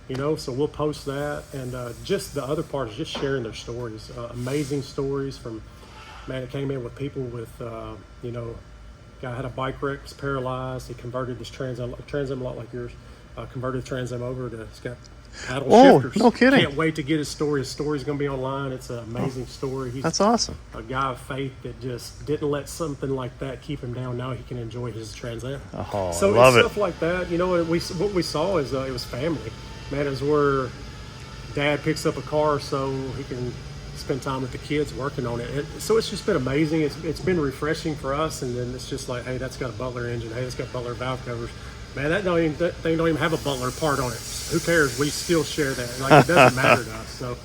[SPEAKER 3] so we'll post that. And just the other part is just sharing their stories, amazing stories from, man, it came in with people with, guy had a bike wreck, was paralyzed. He converted his Trans Am a lot like yours, converted the Trans Am over to, it's got paddle shifters.
[SPEAKER 1] No kidding.
[SPEAKER 3] Can't wait to get his story. His story's going to be online. It's an amazing story. He's
[SPEAKER 1] awesome.
[SPEAKER 3] a guy of faith that just didn't let something like that keep him down. Now he can enjoy his Trans Am.
[SPEAKER 1] Oh,
[SPEAKER 3] So
[SPEAKER 1] I love
[SPEAKER 3] it's
[SPEAKER 1] it.
[SPEAKER 3] stuff like that. What we saw is it was family. Man, is where dad picks up a car so he can spend time with the kids working on it. So it's just been amazing. It's been refreshing for us. And then it's just like, hey, that's got a Butler engine. Hey, it's got Butler valve covers. Man, that thing don't even have a Butler part on it. Who cares? We still share that. Like, it doesn't matter to us. So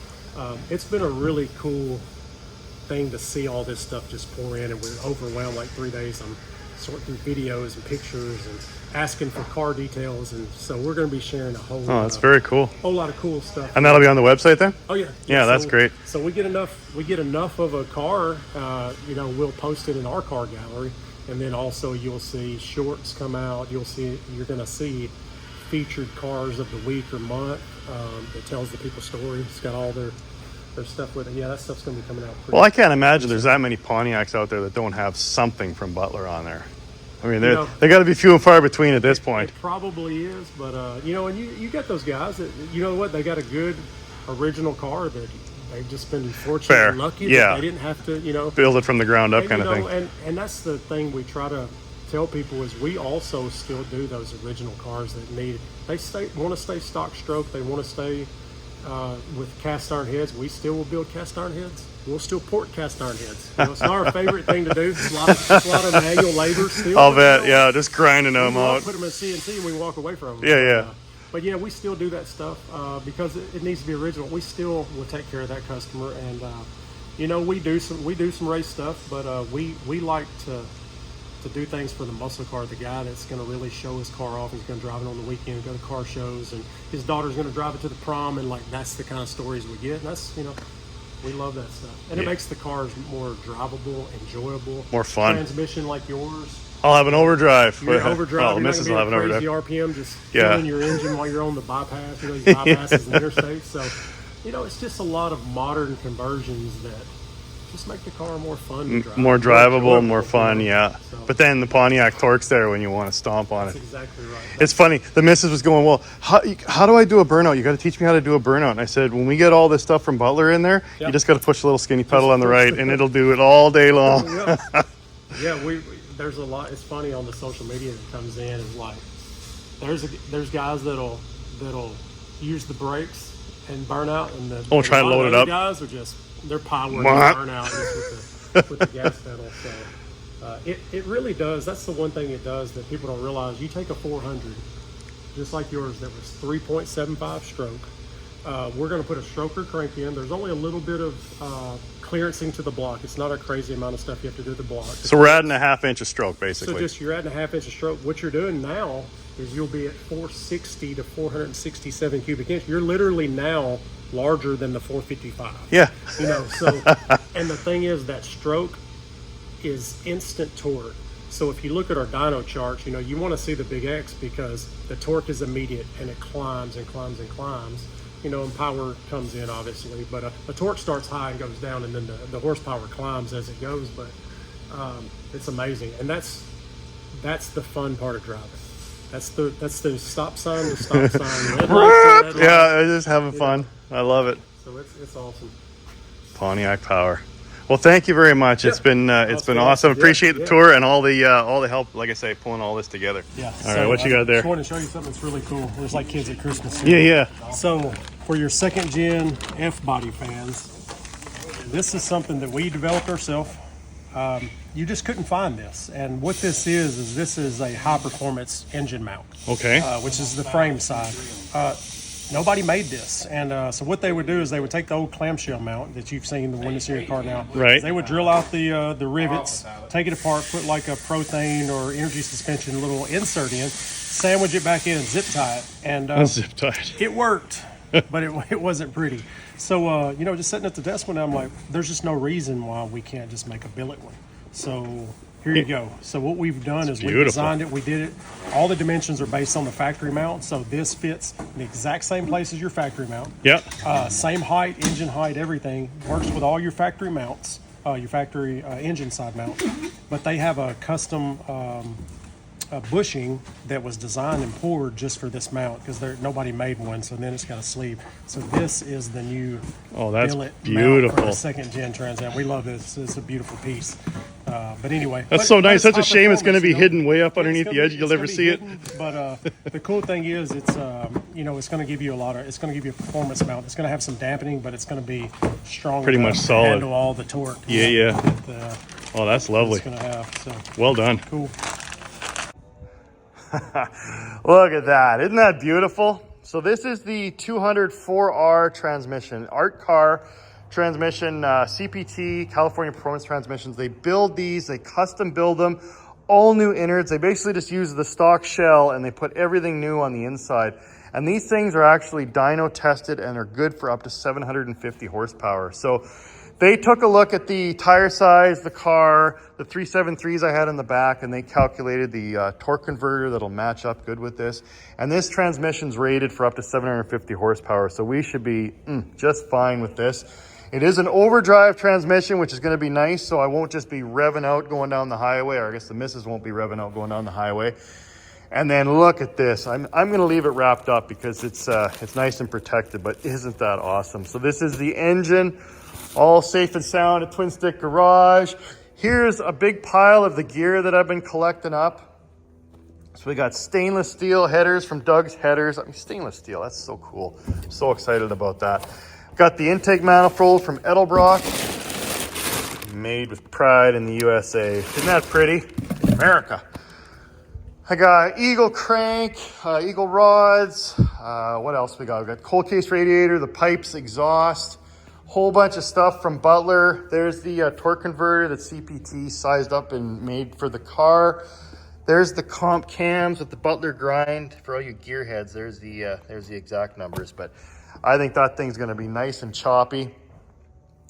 [SPEAKER 3] it's been a really cool thing to see all this stuff just pour in, and we're overwhelmed. Like 3 days, I'm sorting through videos and pictures and asking for car details, and so we're going to be sharing a whole.
[SPEAKER 1] Oh, that's very cool.
[SPEAKER 3] Whole lot of cool stuff.
[SPEAKER 1] And that'll be on the website then?
[SPEAKER 3] Oh yeah.
[SPEAKER 1] Yeah, that's great.
[SPEAKER 3] So we get enough of a car. We'll post it in our car gallery. And then also you'll see shorts come out. You're going to see featured cars of the week or month that tells the people story. It's got all their stuff with it. Yeah, that stuff's going to be coming out pretty.
[SPEAKER 1] Well, I can't imagine there's that many Pontiacs out there that don't have something from Butler on there. I mean, they got to be few and far between at this point.
[SPEAKER 3] It probably is, but and you got those guys that, you know what, they got a good original car that They've just been
[SPEAKER 1] Fair.
[SPEAKER 3] fortunate, lucky
[SPEAKER 1] Yeah.
[SPEAKER 3] that they didn't have to,
[SPEAKER 1] Build it from the ground up,
[SPEAKER 3] and,
[SPEAKER 1] kind of thing.
[SPEAKER 3] And that's the thing we try to tell people is we also still do those original cars that want to stay stock stroke. They want to stay with cast iron heads. We still will build cast iron heads. We'll still port cast iron heads. It's not our favorite thing to do. It's a lot of manual labor still.
[SPEAKER 1] I'll bet. Yeah, just grinding them
[SPEAKER 3] We
[SPEAKER 1] out.
[SPEAKER 3] put them in CNC and we walk away from them.
[SPEAKER 1] Yeah.
[SPEAKER 3] But yeah, we still do that stuff because it needs to be original. We still will take care of that customer, and we do some race stuff, but we like to do things for the muscle car, the guy that's going to really show his car off. He's going to drive it on the weekend, go to car shows, and his daughter's going to drive it to the prom, and like that's the kind of stories we get. And that's we love that stuff, and it makes the cars more drivable, enjoyable,
[SPEAKER 1] more fun.
[SPEAKER 3] Transmission like yours.
[SPEAKER 1] I'll have an overdrive.
[SPEAKER 3] You're overdrive.
[SPEAKER 1] Oh,
[SPEAKER 3] You're
[SPEAKER 1] Mrs. will
[SPEAKER 3] not
[SPEAKER 1] have an
[SPEAKER 3] gonna be
[SPEAKER 1] overdrive.
[SPEAKER 3] at crazy RPM, just
[SPEAKER 1] Yeah.
[SPEAKER 3] killing your engine while you're on the bypass. These bypasses and interstates. So, it's just a lot of modern conversions that just make the car more fun to drive.
[SPEAKER 1] More drivable,
[SPEAKER 3] enjoyable,
[SPEAKER 1] more fun, yeah.
[SPEAKER 3] So,
[SPEAKER 1] But then the Pontiac torque's there when you want to stomp on
[SPEAKER 3] that's
[SPEAKER 1] it.
[SPEAKER 3] exactly right.
[SPEAKER 1] It's funny. The missus was going, well, how do I do a burnout? You got to teach me how to do a burnout. And I said, when we get all this stuff from Butler in there, you just got to push the little skinny pedal on the right, and it'll do it all day long.
[SPEAKER 3] Yeah, we there's a lot. It's funny on the social media that comes in is like there's guys that'll use the brakes and burn out, and
[SPEAKER 1] try to load it
[SPEAKER 3] other
[SPEAKER 1] up.
[SPEAKER 3] Guys are just they're power and
[SPEAKER 1] Mwah.
[SPEAKER 3] burn out just with the gas pedal. So it really does. That's the one thing it does that people don't realize. You take a 400, just like yours, that was 3.75 stroke. We're going to put a stroker crank in. There's only a little bit of clearancing to the block. It's not a crazy amount of stuff you have to do to the block.
[SPEAKER 1] So we're adding a half-inch of stroke, basically.
[SPEAKER 3] So just you're adding a half-inch of stroke. What you're doing now is you'll be at 460 to 467 cubic inch. You're literally now larger than the 455.
[SPEAKER 1] Yeah.
[SPEAKER 3] So and the thing is that stroke is instant torque. So if you look at our dyno charts, you want to see the big X because the torque is immediate and it climbs and climbs and climbs. And power comes in obviously, but the torque starts high and goes down, and then the horsepower climbs as it goes. But it's amazing, and that's the fun part of driving. That's the stop sign, the stop sign. Red light, red light.
[SPEAKER 1] Yeah, just having fun. I love it.
[SPEAKER 3] So it's awesome.
[SPEAKER 1] Pontiac power. Well, thank you very much. It's been awesome. Appreciate the tour and all the help. Like I say, pulling all this together.
[SPEAKER 3] Yeah.
[SPEAKER 1] All right, what you got there?
[SPEAKER 3] I just wanted to show you something that's really cool. It's like kids at Christmas.
[SPEAKER 1] Yeah.
[SPEAKER 3] So for your second gen F body fans, this is something that we developed ourselves. You just couldn't find this, and what this is this is a high performance engine mount.
[SPEAKER 1] Okay.
[SPEAKER 3] Which is the frame side. Nobody made this, and so what they would do is they would take the old clamshell mount that you've seen, the one that's in your car now.
[SPEAKER 1] Right.
[SPEAKER 3] They would drill out the rivets, take it apart, put like a prothane or energy suspension little insert in, sandwich it back in, and zip tie it, and
[SPEAKER 1] Zip tied.
[SPEAKER 3] it worked, but it wasn't pretty. So just sitting at the desk one day, I'm like, there's just no reason why we can't just make a billet one. So here you go. So what we've done is we designed it, we did it. All the dimensions are based on the factory mount. So this fits in the exact same place as your factory mount.
[SPEAKER 1] Yep.
[SPEAKER 3] Same height, engine height, everything. Works with all your factory mounts, your factory engine side mount. But they have a custom bushing that was designed and poured just for this mount because nobody made one. So then it's got a sleeve. So this is the new
[SPEAKER 1] that's
[SPEAKER 3] billet
[SPEAKER 1] beautiful.
[SPEAKER 3] mount for the second gen Trans Am. We love this. It's a beautiful piece. But anyway,
[SPEAKER 1] That's so nice. Such a shame it's going to be
[SPEAKER 3] performance,
[SPEAKER 1] hidden way up
[SPEAKER 3] Yeah,
[SPEAKER 1] underneath
[SPEAKER 3] it's
[SPEAKER 1] the
[SPEAKER 3] gonna
[SPEAKER 1] edge.
[SPEAKER 3] be-
[SPEAKER 1] You'll
[SPEAKER 3] it's
[SPEAKER 1] never
[SPEAKER 3] gonna
[SPEAKER 1] see
[SPEAKER 3] be
[SPEAKER 1] it.
[SPEAKER 3] hidden, But the cool thing is, it's it's going to give you it's going to give you a performance mount. It's going to have some dampening, but it's going to be strong.
[SPEAKER 1] Pretty
[SPEAKER 3] enough
[SPEAKER 1] much
[SPEAKER 3] to
[SPEAKER 1] solid.
[SPEAKER 3] Handle all the torque.
[SPEAKER 1] Yeah.
[SPEAKER 3] That,
[SPEAKER 1] Oh, that's lovely.
[SPEAKER 3] it's going to have. So
[SPEAKER 1] Well done.
[SPEAKER 3] cool.
[SPEAKER 1] Look at that. Isn't that beautiful? So this is the 204R transmission, Art Car transmission, CPT, California Performance Transmissions. They build these, they custom build them, all new innards. They basically just use the stock shell and they put everything new on the inside. And these things are actually dyno tested and are good for up to 750 horsepower. So they took a look at the tire size, the car, the 373s I had in the back, and they calculated the torque converter that'll match up good with this. And this transmission's rated for up to 750 horsepower, so we should be just fine with this. It is an overdrive transmission, which is going to be nice, so I won't just be revving out going down the highway, or I guess the missus won't be revving out going down the highway. And then look at this. I'm going to leave it wrapped up because it's nice and protected, but isn't that awesome? So this is the engine, all safe and sound at Twin Stick Garage. Here's a big pile of the gear that I've been collecting up. So we got stainless steel headers from Doug's Headers. I mean, stainless steel, that's so cool. I'm so excited about that. Got the intake manifold from Edelbrock, made with pride in the USA. Isn't that pretty? America. I got Eagle crank, Eagle rods. What else we got? We got cold case radiator, the pipes, exhaust, whole bunch of stuff from Butler. There's the torque converter that CPT sized up and made for the car. There's the comp cams with the Butler grind for all you gearheads. There's the exact numbers, but I think that thing's going to be nice and choppy.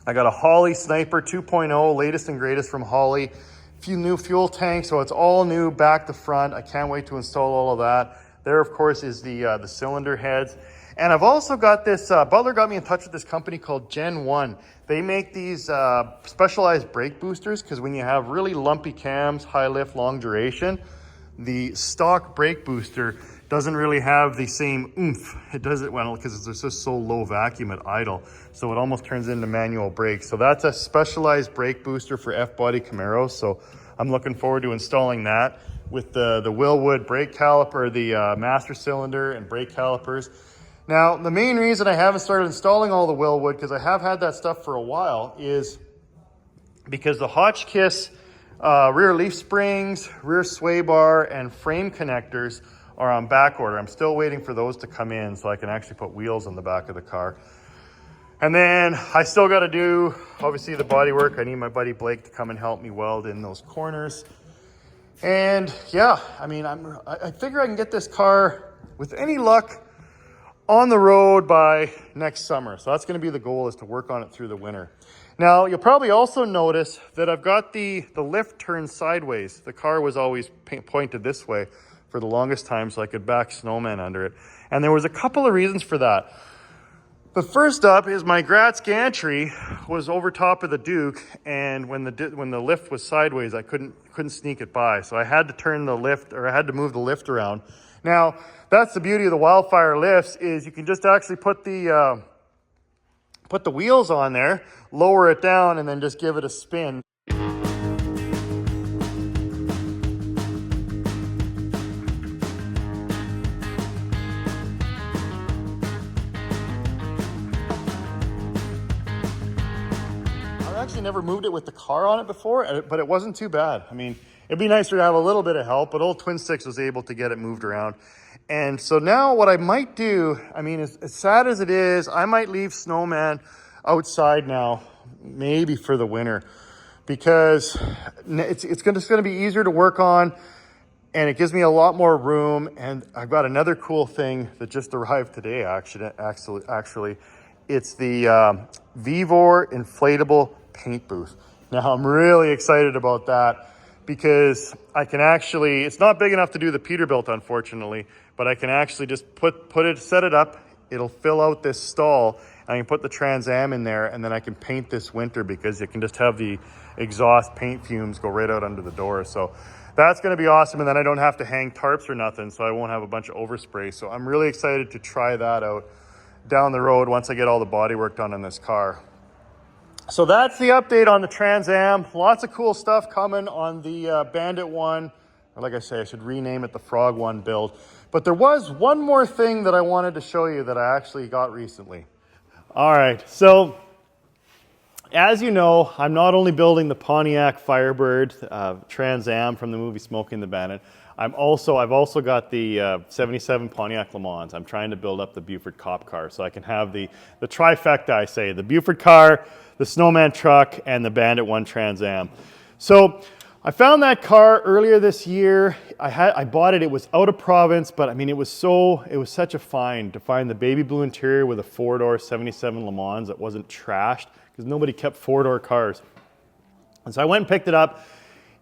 [SPEAKER 1] I got a Holley Sniper 2.0, latest and greatest from Holley. Few new fuel tanks, so it's all new back to front. I can't wait to install all of that. There, of course, is the cylinder heads. And I've also got this, Butler got me in touch with this company called Gen 1. They make these specialized brake boosters because when you have really lumpy cams, high lift, long duration, the stock brake booster doesn't really have the same oomph. It does it well because it's just so low vacuum at idle. So it almost turns into manual brakes. So that's a specialized brake booster for F-body Camaros. So I'm looking forward to installing that with the Willwood brake caliper, the master cylinder and brake calipers. Now, the main reason I haven't started installing all the Willwood, because I have had that stuff for a while, is because the Hotchkiss rear leaf springs, rear sway bar, and frame connectors are on back order. I'm still waiting for those to come in so I can actually put wheels on the back of the car. And then I still got to do, obviously, the body work. I need my buddy Blake to come and help me weld in those corners. And yeah, I mean, I figure I can get this car, with any luck, on the road by next summer. So that's going to be the goal, is to work on it through the winter. Now, you'll probably also notice that I've got the lift turned sideways. The car was always pointed this way for the longest time so I could back Snowman under it. And there was a couple of reasons for that. The first up is my Gratz gantry was over top of the Duke, and when the lift was sideways, I couldn't sneak it by. So I had to turn the lift, or I had to move the lift around. Now, that's the beauty of the Wildfire lifts, is you can just actually put the wheels on there, lower it down, and then just give it a spin. Never moved it with the car on it before, but it wasn't too bad. I mean, it'd be nicer to have a little bit of help, but old Twin Sticks was able to get it moved around. And so now what I might do, I mean, as sad as it is, I might leave Snowman outside now, maybe for the winter, because it's just going to be easier to work on, and it gives me a lot more room. And I've got another cool thing that just arrived today, actually. It's the Vivor inflatable paint booth. Now I'm really excited about that because I can actually, it's not big enough to do the Peterbilt, unfortunately, but I can actually just set it up. It'll fill out this stall. I can put the Trans Am in there, and then I can paint this winter because you can just have the exhaust paint fumes go right out under the door. So that's going to be awesome. And then I don't have to hang tarps or nothing, so I won't have a bunch of overspray. So I'm really excited to try that out down the road once I get all the body work done on this car. So that's the update on the Trans Am. Lots of cool stuff coming on the Bandit one. Or like I say, I should rename it the Frog one build. But there was one more thing that I wanted to show you that I actually got recently. All right, so as you know, I'm not only building the Pontiac Firebird Trans Am from the movie Smokey and the Bandit. I've also got the 77 Pontiac Lemans. I'm trying to build up the Buford cop car so I can have the trifecta, I say, the Buford car, the Snowman truck, and the Bandit 1 Trans Am. So I found that car earlier this year. I bought it. It was out of province, but I mean, it was such a find to find the baby blue interior with a 4-door 77 Le Mans that wasn't trashed, because nobody kept 4-door cars. And so I went and picked it up.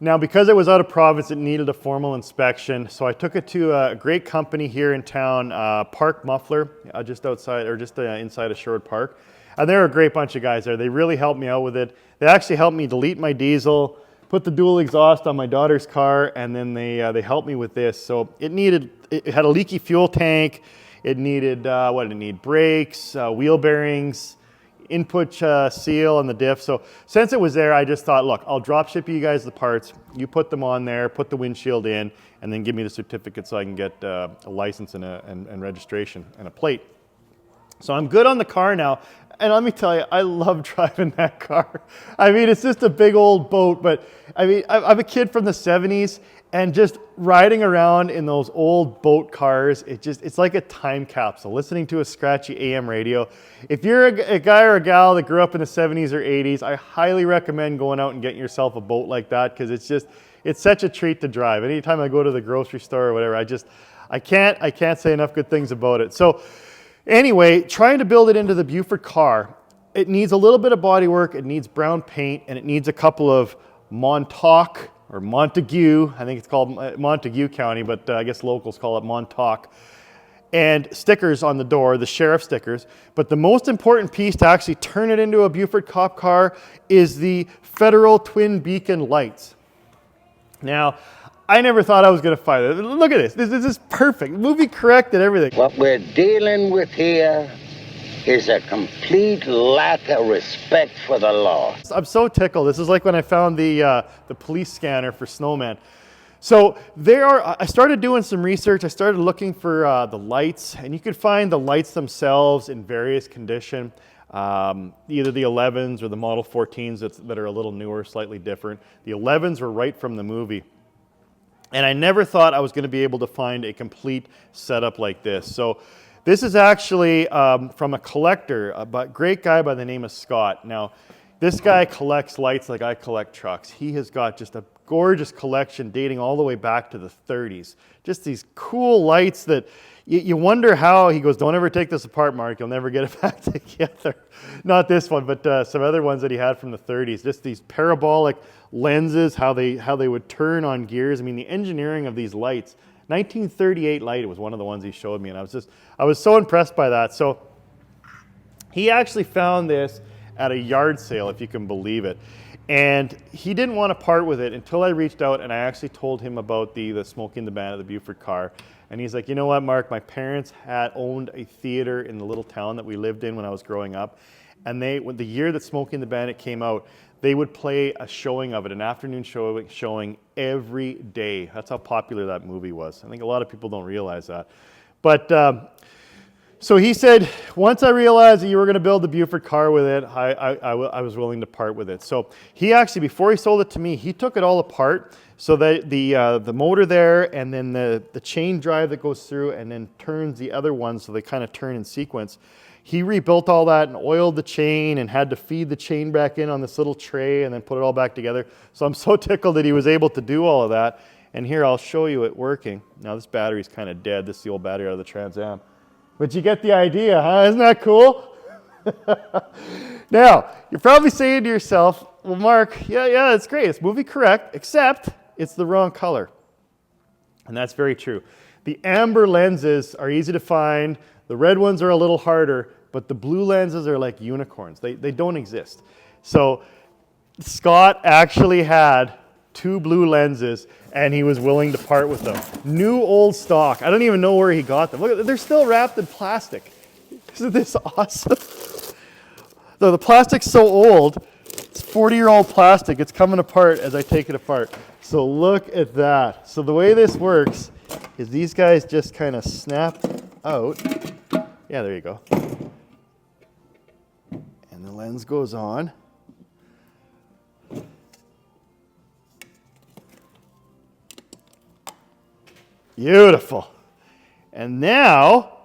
[SPEAKER 1] Now, because it was out of province, it needed a formal inspection. So I took it to a great company here in town, Park Muffler, just inside of Sherwood Park. And they're a great bunch of guys there. They really helped me out with it. They actually helped me delete my diesel, put the dual exhaust on my daughter's car, and then they helped me with this. So it had a leaky fuel tank. It needed, what did it need? Brakes, wheel bearings, input seal on the diff. So since it was there, I just thought, look, I'll drop ship you guys the parts. You put them on there, put the windshield in, and then give me the certificate so I can get a license and registration and a plate. So I'm good on the car now. And let me tell you, I love driving that car. I mean, it's just a big old boat, but I mean, I'm a kid from the 70s, and just riding around in those old boat cars, it's like a time capsule, listening to a scratchy AM radio. If you're a guy or a gal that grew up in the 70s or 80s, I highly recommend going out and getting yourself a boat like that, because it's such a treat to drive. Anytime I go to the grocery store or whatever, I can't say enough good things about it. So anyway, trying to build it into the Buford car, it needs a little bit of body work, it needs brown paint, and it needs a couple of Montauk or Montague, I think it's called Montague County, but I guess locals call it Montauk, and stickers on the door, the sheriff stickers. But the most important piece to actually turn it into a Buford cop car is the federal twin beacon lights. Now, I never thought I was going to fight it. Look at this. This is perfect. Movie corrected everything.
[SPEAKER 6] What we're dealing with here is a complete lack of respect for the law.
[SPEAKER 1] I'm so tickled. This is like when I found the police scanner for Snowman. So I started doing some research. I started looking for the lights, and you could find the lights themselves in various condition. Either the 11s or the Model 14s that are a little newer, slightly different. The 11s were right from the movie. And I never thought I was going to be able to find a complete setup like this. So this is actually from a collector, a great guy by the name of Scott. Now, this guy collects lights like I collect trucks. He has got just a gorgeous collection dating all the way back to the 30s. Just these cool lights that you wonder how. He goes, don't ever take this apart, Mark. You'll never get it back together. Not this one, but some other ones that he had from the 30s. Just these parabolic lenses, how they would turn on gears. I mean, the engineering of these lights. 1938 light was one of the ones he showed me, and I was so impressed by that. So he actually found this at a yard sale, if you can believe it. And he didn't want to part with it until I reached out and I actually told him about the Smokey and the Bandit, the Buford car. And he's like, you know what, Mark, my parents had owned a theater in the little town that we lived in when I was growing up. And the year that Smokey and the Bandit came out, they would play a showing of it, an afternoon showing every day. That's how popular that movie was. I think a lot of people don't realize that. But so he said, once I realized that you were going to build the Buford car with it, I was willing to part with it. So he actually, before he sold it to me, he took it all apart. So that the motor there, and then the chain drive that goes through and then turns the other one, so they kind of turn in sequence. He rebuilt all that and oiled the chain and had to feed the chain back in on this little tray and then put it all back together. So I'm so tickled that he was able to do all of that. And here, I'll show you it working. Now this battery's kind of dead. This is the old battery out of the Trans Am. But you get the idea, huh? Isn't that cool? Now, you're probably saying to yourself, well, Mark, yeah, it's great. It's movie correct, except it's the wrong color. And that's very true. The amber lenses are easy to find. The red ones are a little harder, but the blue lenses are like unicorns. They don't exist. So Scott actually had 2 blue lenses, and he was willing to part with them. New old stock. I don't even know where he got them. Look, they're still wrapped in plastic. Isn't this awesome? Though the plastic's so old, it's 40-year-old plastic. It's coming apart as I take it apart. So look at that. So the way this works is these guys just kind of snap out. Yeah, there you go. And the lens goes on. Beautiful. And now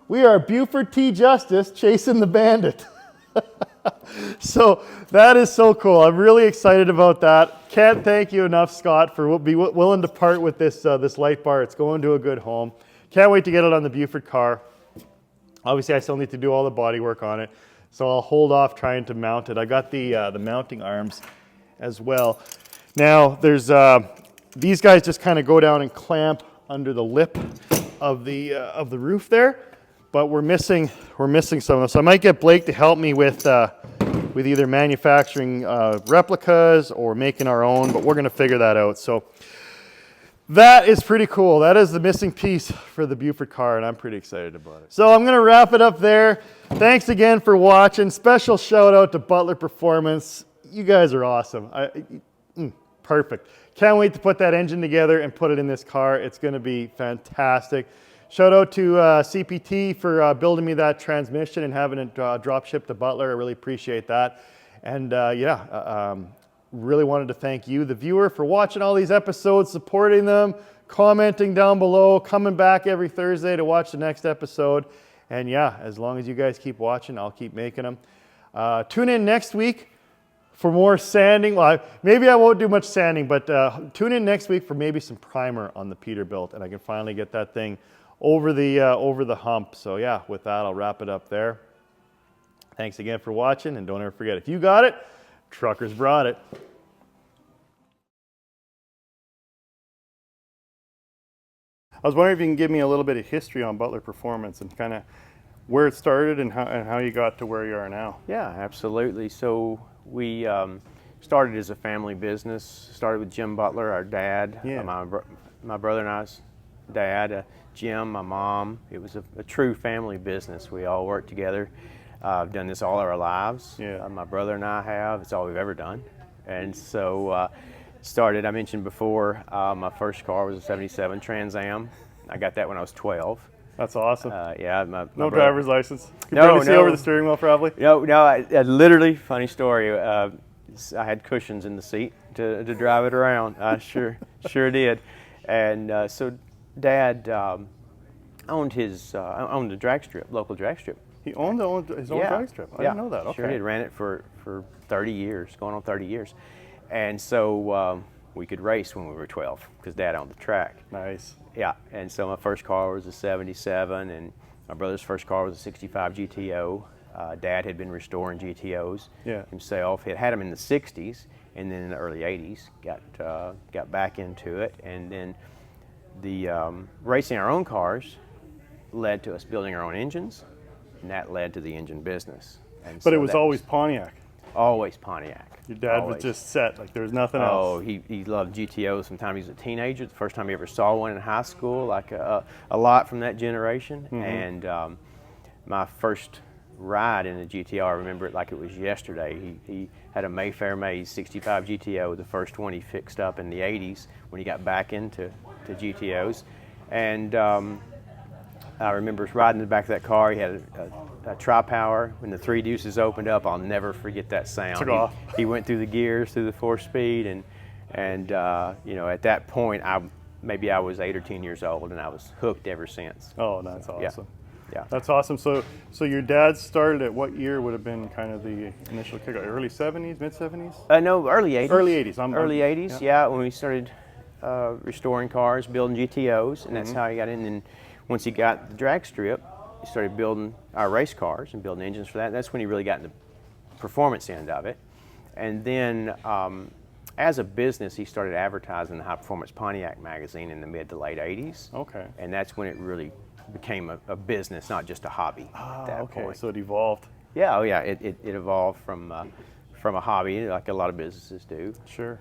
[SPEAKER 1] we are Buford T. Justice chasing the Bandit. So that is so cool. I'm really excited about that. Can't thank you enough, Scott, for being willing to part with this light bar. It's going to a good home. Can't wait to get it on the Buford car. Obviously, I still need to do all the body work on it, so I'll hold off trying to mount it. I got the mounting arms as well. Now, there's these guys just kind of go down and clamp under the lip of the roof there, but we're missing some of them. So I might get Blake to help me with with either manufacturing replicas or making our own, but we're going to figure that out. So that is pretty cool. That is the missing piece for the Buford car, and I'm pretty excited about it. So I'm going to wrap it up there. Thanks again for watching. Special shout out to Butler Performance. You guys are awesome. Perfect. Can't wait to put that engine together and put it in this car. It's going to be fantastic. Shout out to CPT for building me that transmission and having it drop shipped to Butler. I really appreciate that. And really wanted to thank you, the viewer, for watching all these episodes, supporting them, commenting down below, coming back every Thursday to watch the next episode. And yeah, as long as you guys keep watching, I'll keep making them. Tune in next week for more sanding. Well, maybe I won't do much sanding, but tune in next week for maybe some primer on the Peterbilt, and I can finally get that thing over the hump. So yeah, with that, I'll wrap it up there. Thanks again for watching, and don't ever forget, if you got it, truckers brought it. I was wondering if you can give me a little bit of history on Butler Performance and kind of where it started and how you got to where you are now.
[SPEAKER 7] Yeah, absolutely. So we started as a family business. Started with Jim Butler, our dad, my brother and I's dad, Jim, my mom. It was a true family business. We all worked together. I've done this all our lives.
[SPEAKER 1] Yeah.
[SPEAKER 7] My brother and I have. It's all we've ever done. And so started, I mentioned before, my first car was a 77 Trans Am. I got that when I was 12.
[SPEAKER 1] That's awesome.
[SPEAKER 7] Yeah.
[SPEAKER 1] No driver's license. You
[SPEAKER 7] No,
[SPEAKER 1] barely see
[SPEAKER 7] no.
[SPEAKER 1] over the steering wheel, probably.
[SPEAKER 7] No, I literally, funny story. I had cushions in the seat to drive it around. I sure did. And so Dad owned the drag strip, local drag strip.
[SPEAKER 1] He owned his own drag strip. I didn't know that. Okay.
[SPEAKER 7] Sure did. Ran it for 30 years, going on 30 years. And so we could race when we were 12 because Dad owned the track.
[SPEAKER 1] Nice.
[SPEAKER 7] Yeah, and so my first car was a 77, and my brother's first car was a 65 GTO. Dad had been restoring GTOs himself. He had them in the 60s, and then in the early 80s got back into it. And then the racing our own cars led to us building our own engines, and that led to the engine business. And
[SPEAKER 1] But
[SPEAKER 7] so
[SPEAKER 1] it was always Pontiac.
[SPEAKER 7] always Pontiac.
[SPEAKER 1] Your dad was
[SPEAKER 7] Always.
[SPEAKER 1] just set, like there was nothing
[SPEAKER 7] Oh,
[SPEAKER 1] else.
[SPEAKER 7] he loved GTOs from the time he was a teenager. The first time he ever saw one in high school, like a lot from that generation. And my first ride in a GTO, I remember it like it was yesterday. He had a Mayfair Maze 65 GTO, the first one he fixed up in the 80s when he got back into GTOs. And I remember riding in the back of that car. He had a tri-power. When the 3 deuces opened up, I'll never forget that sound.
[SPEAKER 1] Took off.
[SPEAKER 7] He went through the gears, through the 4-speed, and you know, at that point, maybe I was 8 or 10 years old, and I was hooked ever since.
[SPEAKER 1] Oh, that's awesome.
[SPEAKER 7] Yeah.
[SPEAKER 1] That's awesome. So your dad started at what year would have been kind of the initial kick? Early 70s, mid 70s?
[SPEAKER 7] No, early 80s.
[SPEAKER 1] Early 80s.
[SPEAKER 7] Early 80s, yeah, when we started restoring cars, building GTOs, and that's how he got in. And once he got the drag strip, he started building our race cars and building engines for that. And that's when he really got into the performance end of it. And then as a business, he started advertising the High Performance Pontiac magazine in the mid to late 80s.
[SPEAKER 1] Okay.
[SPEAKER 7] And that's when it really became a business, not just a hobby at that point.
[SPEAKER 1] So it evolved.
[SPEAKER 7] Yeah, oh yeah, it evolved from a hobby, like a lot of businesses do.
[SPEAKER 1] Sure.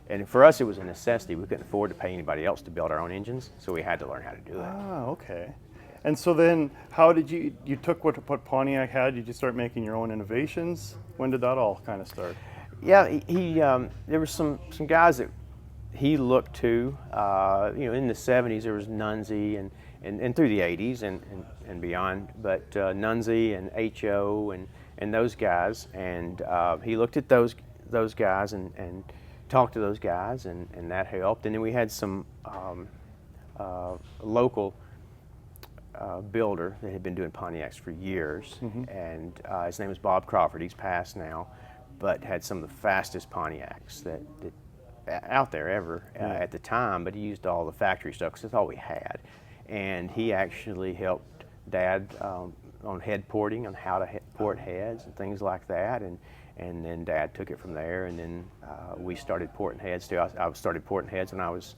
[SPEAKER 7] And for us, it was a necessity. We couldn't afford to pay anybody else to build our own engines, so we had to learn how to do it.
[SPEAKER 1] Ah, okay. And so then, how did you took what Pontiac had? Did you start making your own innovations? When did that all kind of start?
[SPEAKER 7] Yeah, he there were some guys that he looked to. You know, in the 70s there was Nunzi and through the 80s and beyond, but Nunzi and HO and those guys, and he looked at those guys and talked to those guys, and that helped. And then we had some local builder that had been doing Pontiacs for years, and his name was Bob Crawford. He's passed now, but had some of the fastest Pontiacs that out there ever at the time. But he used all the factory stuff because that's all we had. And he actually helped Dad on head porting, on how to port heads and things like that. And then Dad took it from there, and then we started porting heads too. I started porting heads when I was,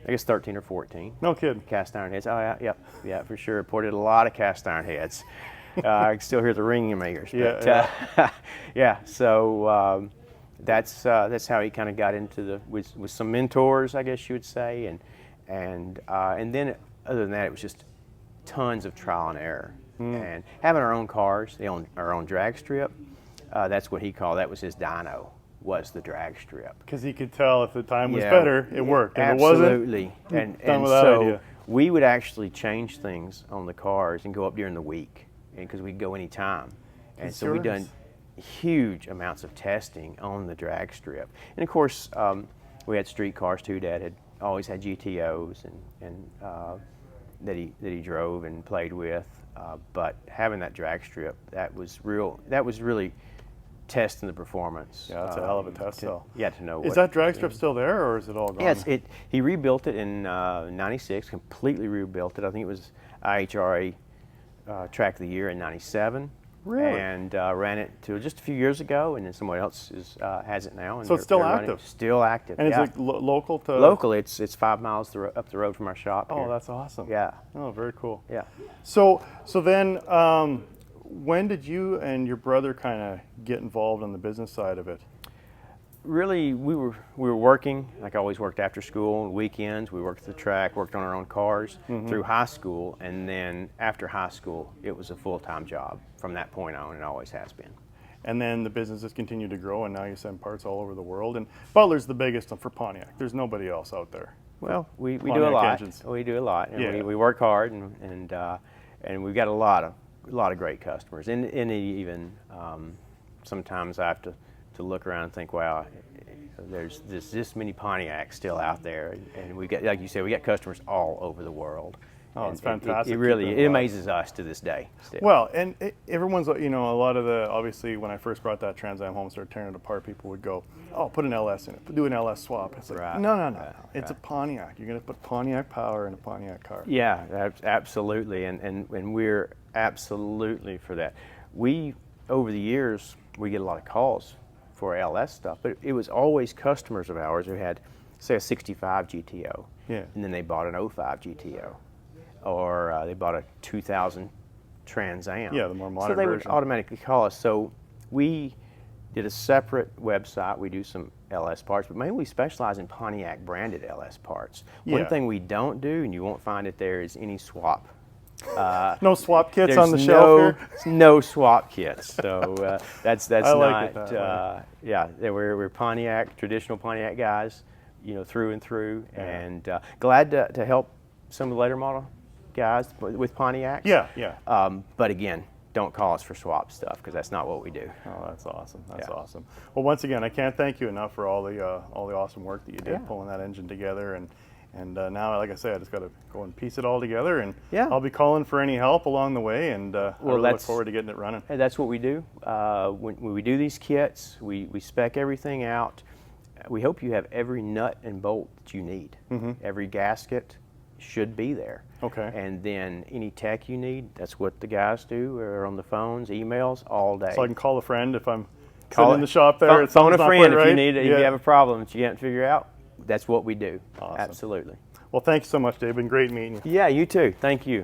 [SPEAKER 7] I guess, 13 or 14.
[SPEAKER 1] No kidding.
[SPEAKER 7] Cast iron heads. Oh yeah, yeah, for sure. Ported a lot of cast iron heads. I can still hear the ringing in my ears. But,
[SPEAKER 1] Yeah,
[SPEAKER 7] yeah. So that's how he kind of got into with some mentors, I guess you would say, and then other than that, it was just tons of trial and error, and having our own cars, our own drag strip. That's what he called. That was his dyno. Was the drag strip.
[SPEAKER 1] because he could tell if the time was
[SPEAKER 7] Yeah,
[SPEAKER 1] better, it worked. If it wasn't,
[SPEAKER 7] absolutely. And
[SPEAKER 1] done with that
[SPEAKER 7] so
[SPEAKER 1] idea.
[SPEAKER 7] we would actually change things on the cars and go up during the week, and because we'd go anytime. And so we've done huge amounts of testing on the drag strip. And of course, we had street cars too. Dad had always had GTOs and that he drove and played with. But having that drag strip, that was really testing the performance.
[SPEAKER 1] Yeah, that's a hell of a test cell.
[SPEAKER 7] Yeah, to know.
[SPEAKER 1] Is that drag strip still there, or is it all gone?
[SPEAKER 7] Yes, he rebuilt it in '96, completely rebuilt it. I think it was IHRA Track of the Year in '97.
[SPEAKER 1] Really?
[SPEAKER 7] And ran it till just a few years ago, and then someone else has it now. And
[SPEAKER 1] So it's still
[SPEAKER 7] they're running it.
[SPEAKER 1] active?
[SPEAKER 7] Still active.
[SPEAKER 1] And
[SPEAKER 7] yeah.
[SPEAKER 1] is it local to?
[SPEAKER 7] Local. It's 5 miles up the road from our shop.
[SPEAKER 1] Oh,
[SPEAKER 7] here.
[SPEAKER 1] that's awesome.
[SPEAKER 7] Yeah.
[SPEAKER 1] Oh, very cool.
[SPEAKER 7] Yeah.
[SPEAKER 1] So then, when did you and your brother kind of get involved on the business side of it?
[SPEAKER 7] Really, we were working, like I always worked after school and weekends. We worked at the track, worked on our own cars through high school, and then after high school, it was a full-time job from that point on, and always has been.
[SPEAKER 1] And then the business has continued to grow, and now you send parts all over the world. And Butler's the biggest for Pontiac. There's nobody else out there.
[SPEAKER 7] Well, we do a
[SPEAKER 1] Pontiac
[SPEAKER 7] lot.
[SPEAKER 1] engines.
[SPEAKER 7] We do a lot, and
[SPEAKER 1] Yeah.
[SPEAKER 7] we work hard, and we've got a lot of great customers. And even sometimes I have to look around and think, wow, there's this many Pontiacs still out there, and we got, like you said, we got customers all over the world.
[SPEAKER 1] Oh, it's
[SPEAKER 7] And
[SPEAKER 1] fantastic.
[SPEAKER 7] It really
[SPEAKER 1] Keep it alive.
[SPEAKER 7] amazes us to this day. Still.
[SPEAKER 1] Well, and everyone's, a lot of the, obviously, when I first brought that Trans Am home, started tearing it apart, people would go, oh, put an LS in it, do an LS swap. It's like,
[SPEAKER 7] Right.
[SPEAKER 1] no. It's a Pontiac. You're going to put Pontiac power in a Pontiac car.
[SPEAKER 7] Yeah, absolutely, and we're absolutely for that. Over the years, we get a lot of calls for LS stuff, but it was always customers of ours who had, say, a 65 GTO,
[SPEAKER 1] Yeah.
[SPEAKER 7] and then they bought an 05 GTO, or they bought a 2000 Trans Am.
[SPEAKER 1] Yeah, the more modern
[SPEAKER 7] So they
[SPEAKER 1] version.
[SPEAKER 7] would automatically call us. So we did a separate website. We do some LS parts, but mainly we specialize in Pontiac branded LS parts.
[SPEAKER 1] Yeah.
[SPEAKER 7] One thing we don't do, and you won't find it there, is any swap.
[SPEAKER 1] No swap kits
[SPEAKER 7] There's
[SPEAKER 1] on the shelf here?
[SPEAKER 7] no swap kits. So that's
[SPEAKER 1] I like
[SPEAKER 7] not.
[SPEAKER 1] it that way.
[SPEAKER 7] Yeah, we're Pontiac, traditional Pontiac guys, through and through, and glad to help some of the later model guys with Pontiacs.
[SPEAKER 1] Yeah.
[SPEAKER 7] But again, don't call us for swap stuff, because that's not what we do.
[SPEAKER 1] Oh, that's awesome. That's
[SPEAKER 7] Yeah.
[SPEAKER 1] awesome. Well, once again, I can't thank you enough for all the awesome work that you did
[SPEAKER 7] Yeah.
[SPEAKER 1] pulling that engine together. And now, like I said, I just got to go and piece it all together. And
[SPEAKER 7] Yeah.
[SPEAKER 1] I'll be calling for any help along the way. And I really look
[SPEAKER 7] that's-
[SPEAKER 1] forward to getting it running.
[SPEAKER 7] And that's what we do. When we do these kits, we spec everything out. We hope you have every nut and bolt that you need. Every gasket should be there.
[SPEAKER 1] Okay.
[SPEAKER 7] And then any tech you need, that's what the guys do. We're on the phones, emails all day.
[SPEAKER 1] So I can call a friend if I'm
[SPEAKER 7] Call
[SPEAKER 1] sitting in the shop there. and
[SPEAKER 7] Phone a
[SPEAKER 1] something's not
[SPEAKER 7] friend
[SPEAKER 1] quite
[SPEAKER 7] if you
[SPEAKER 1] right.
[SPEAKER 7] need it. If you have a problem that you can't figure out. That's what we do.
[SPEAKER 1] Awesome.
[SPEAKER 7] Absolutely.
[SPEAKER 1] Well, thank you so much, Dave. Been great meeting you.
[SPEAKER 7] Yeah, you too. Thank you.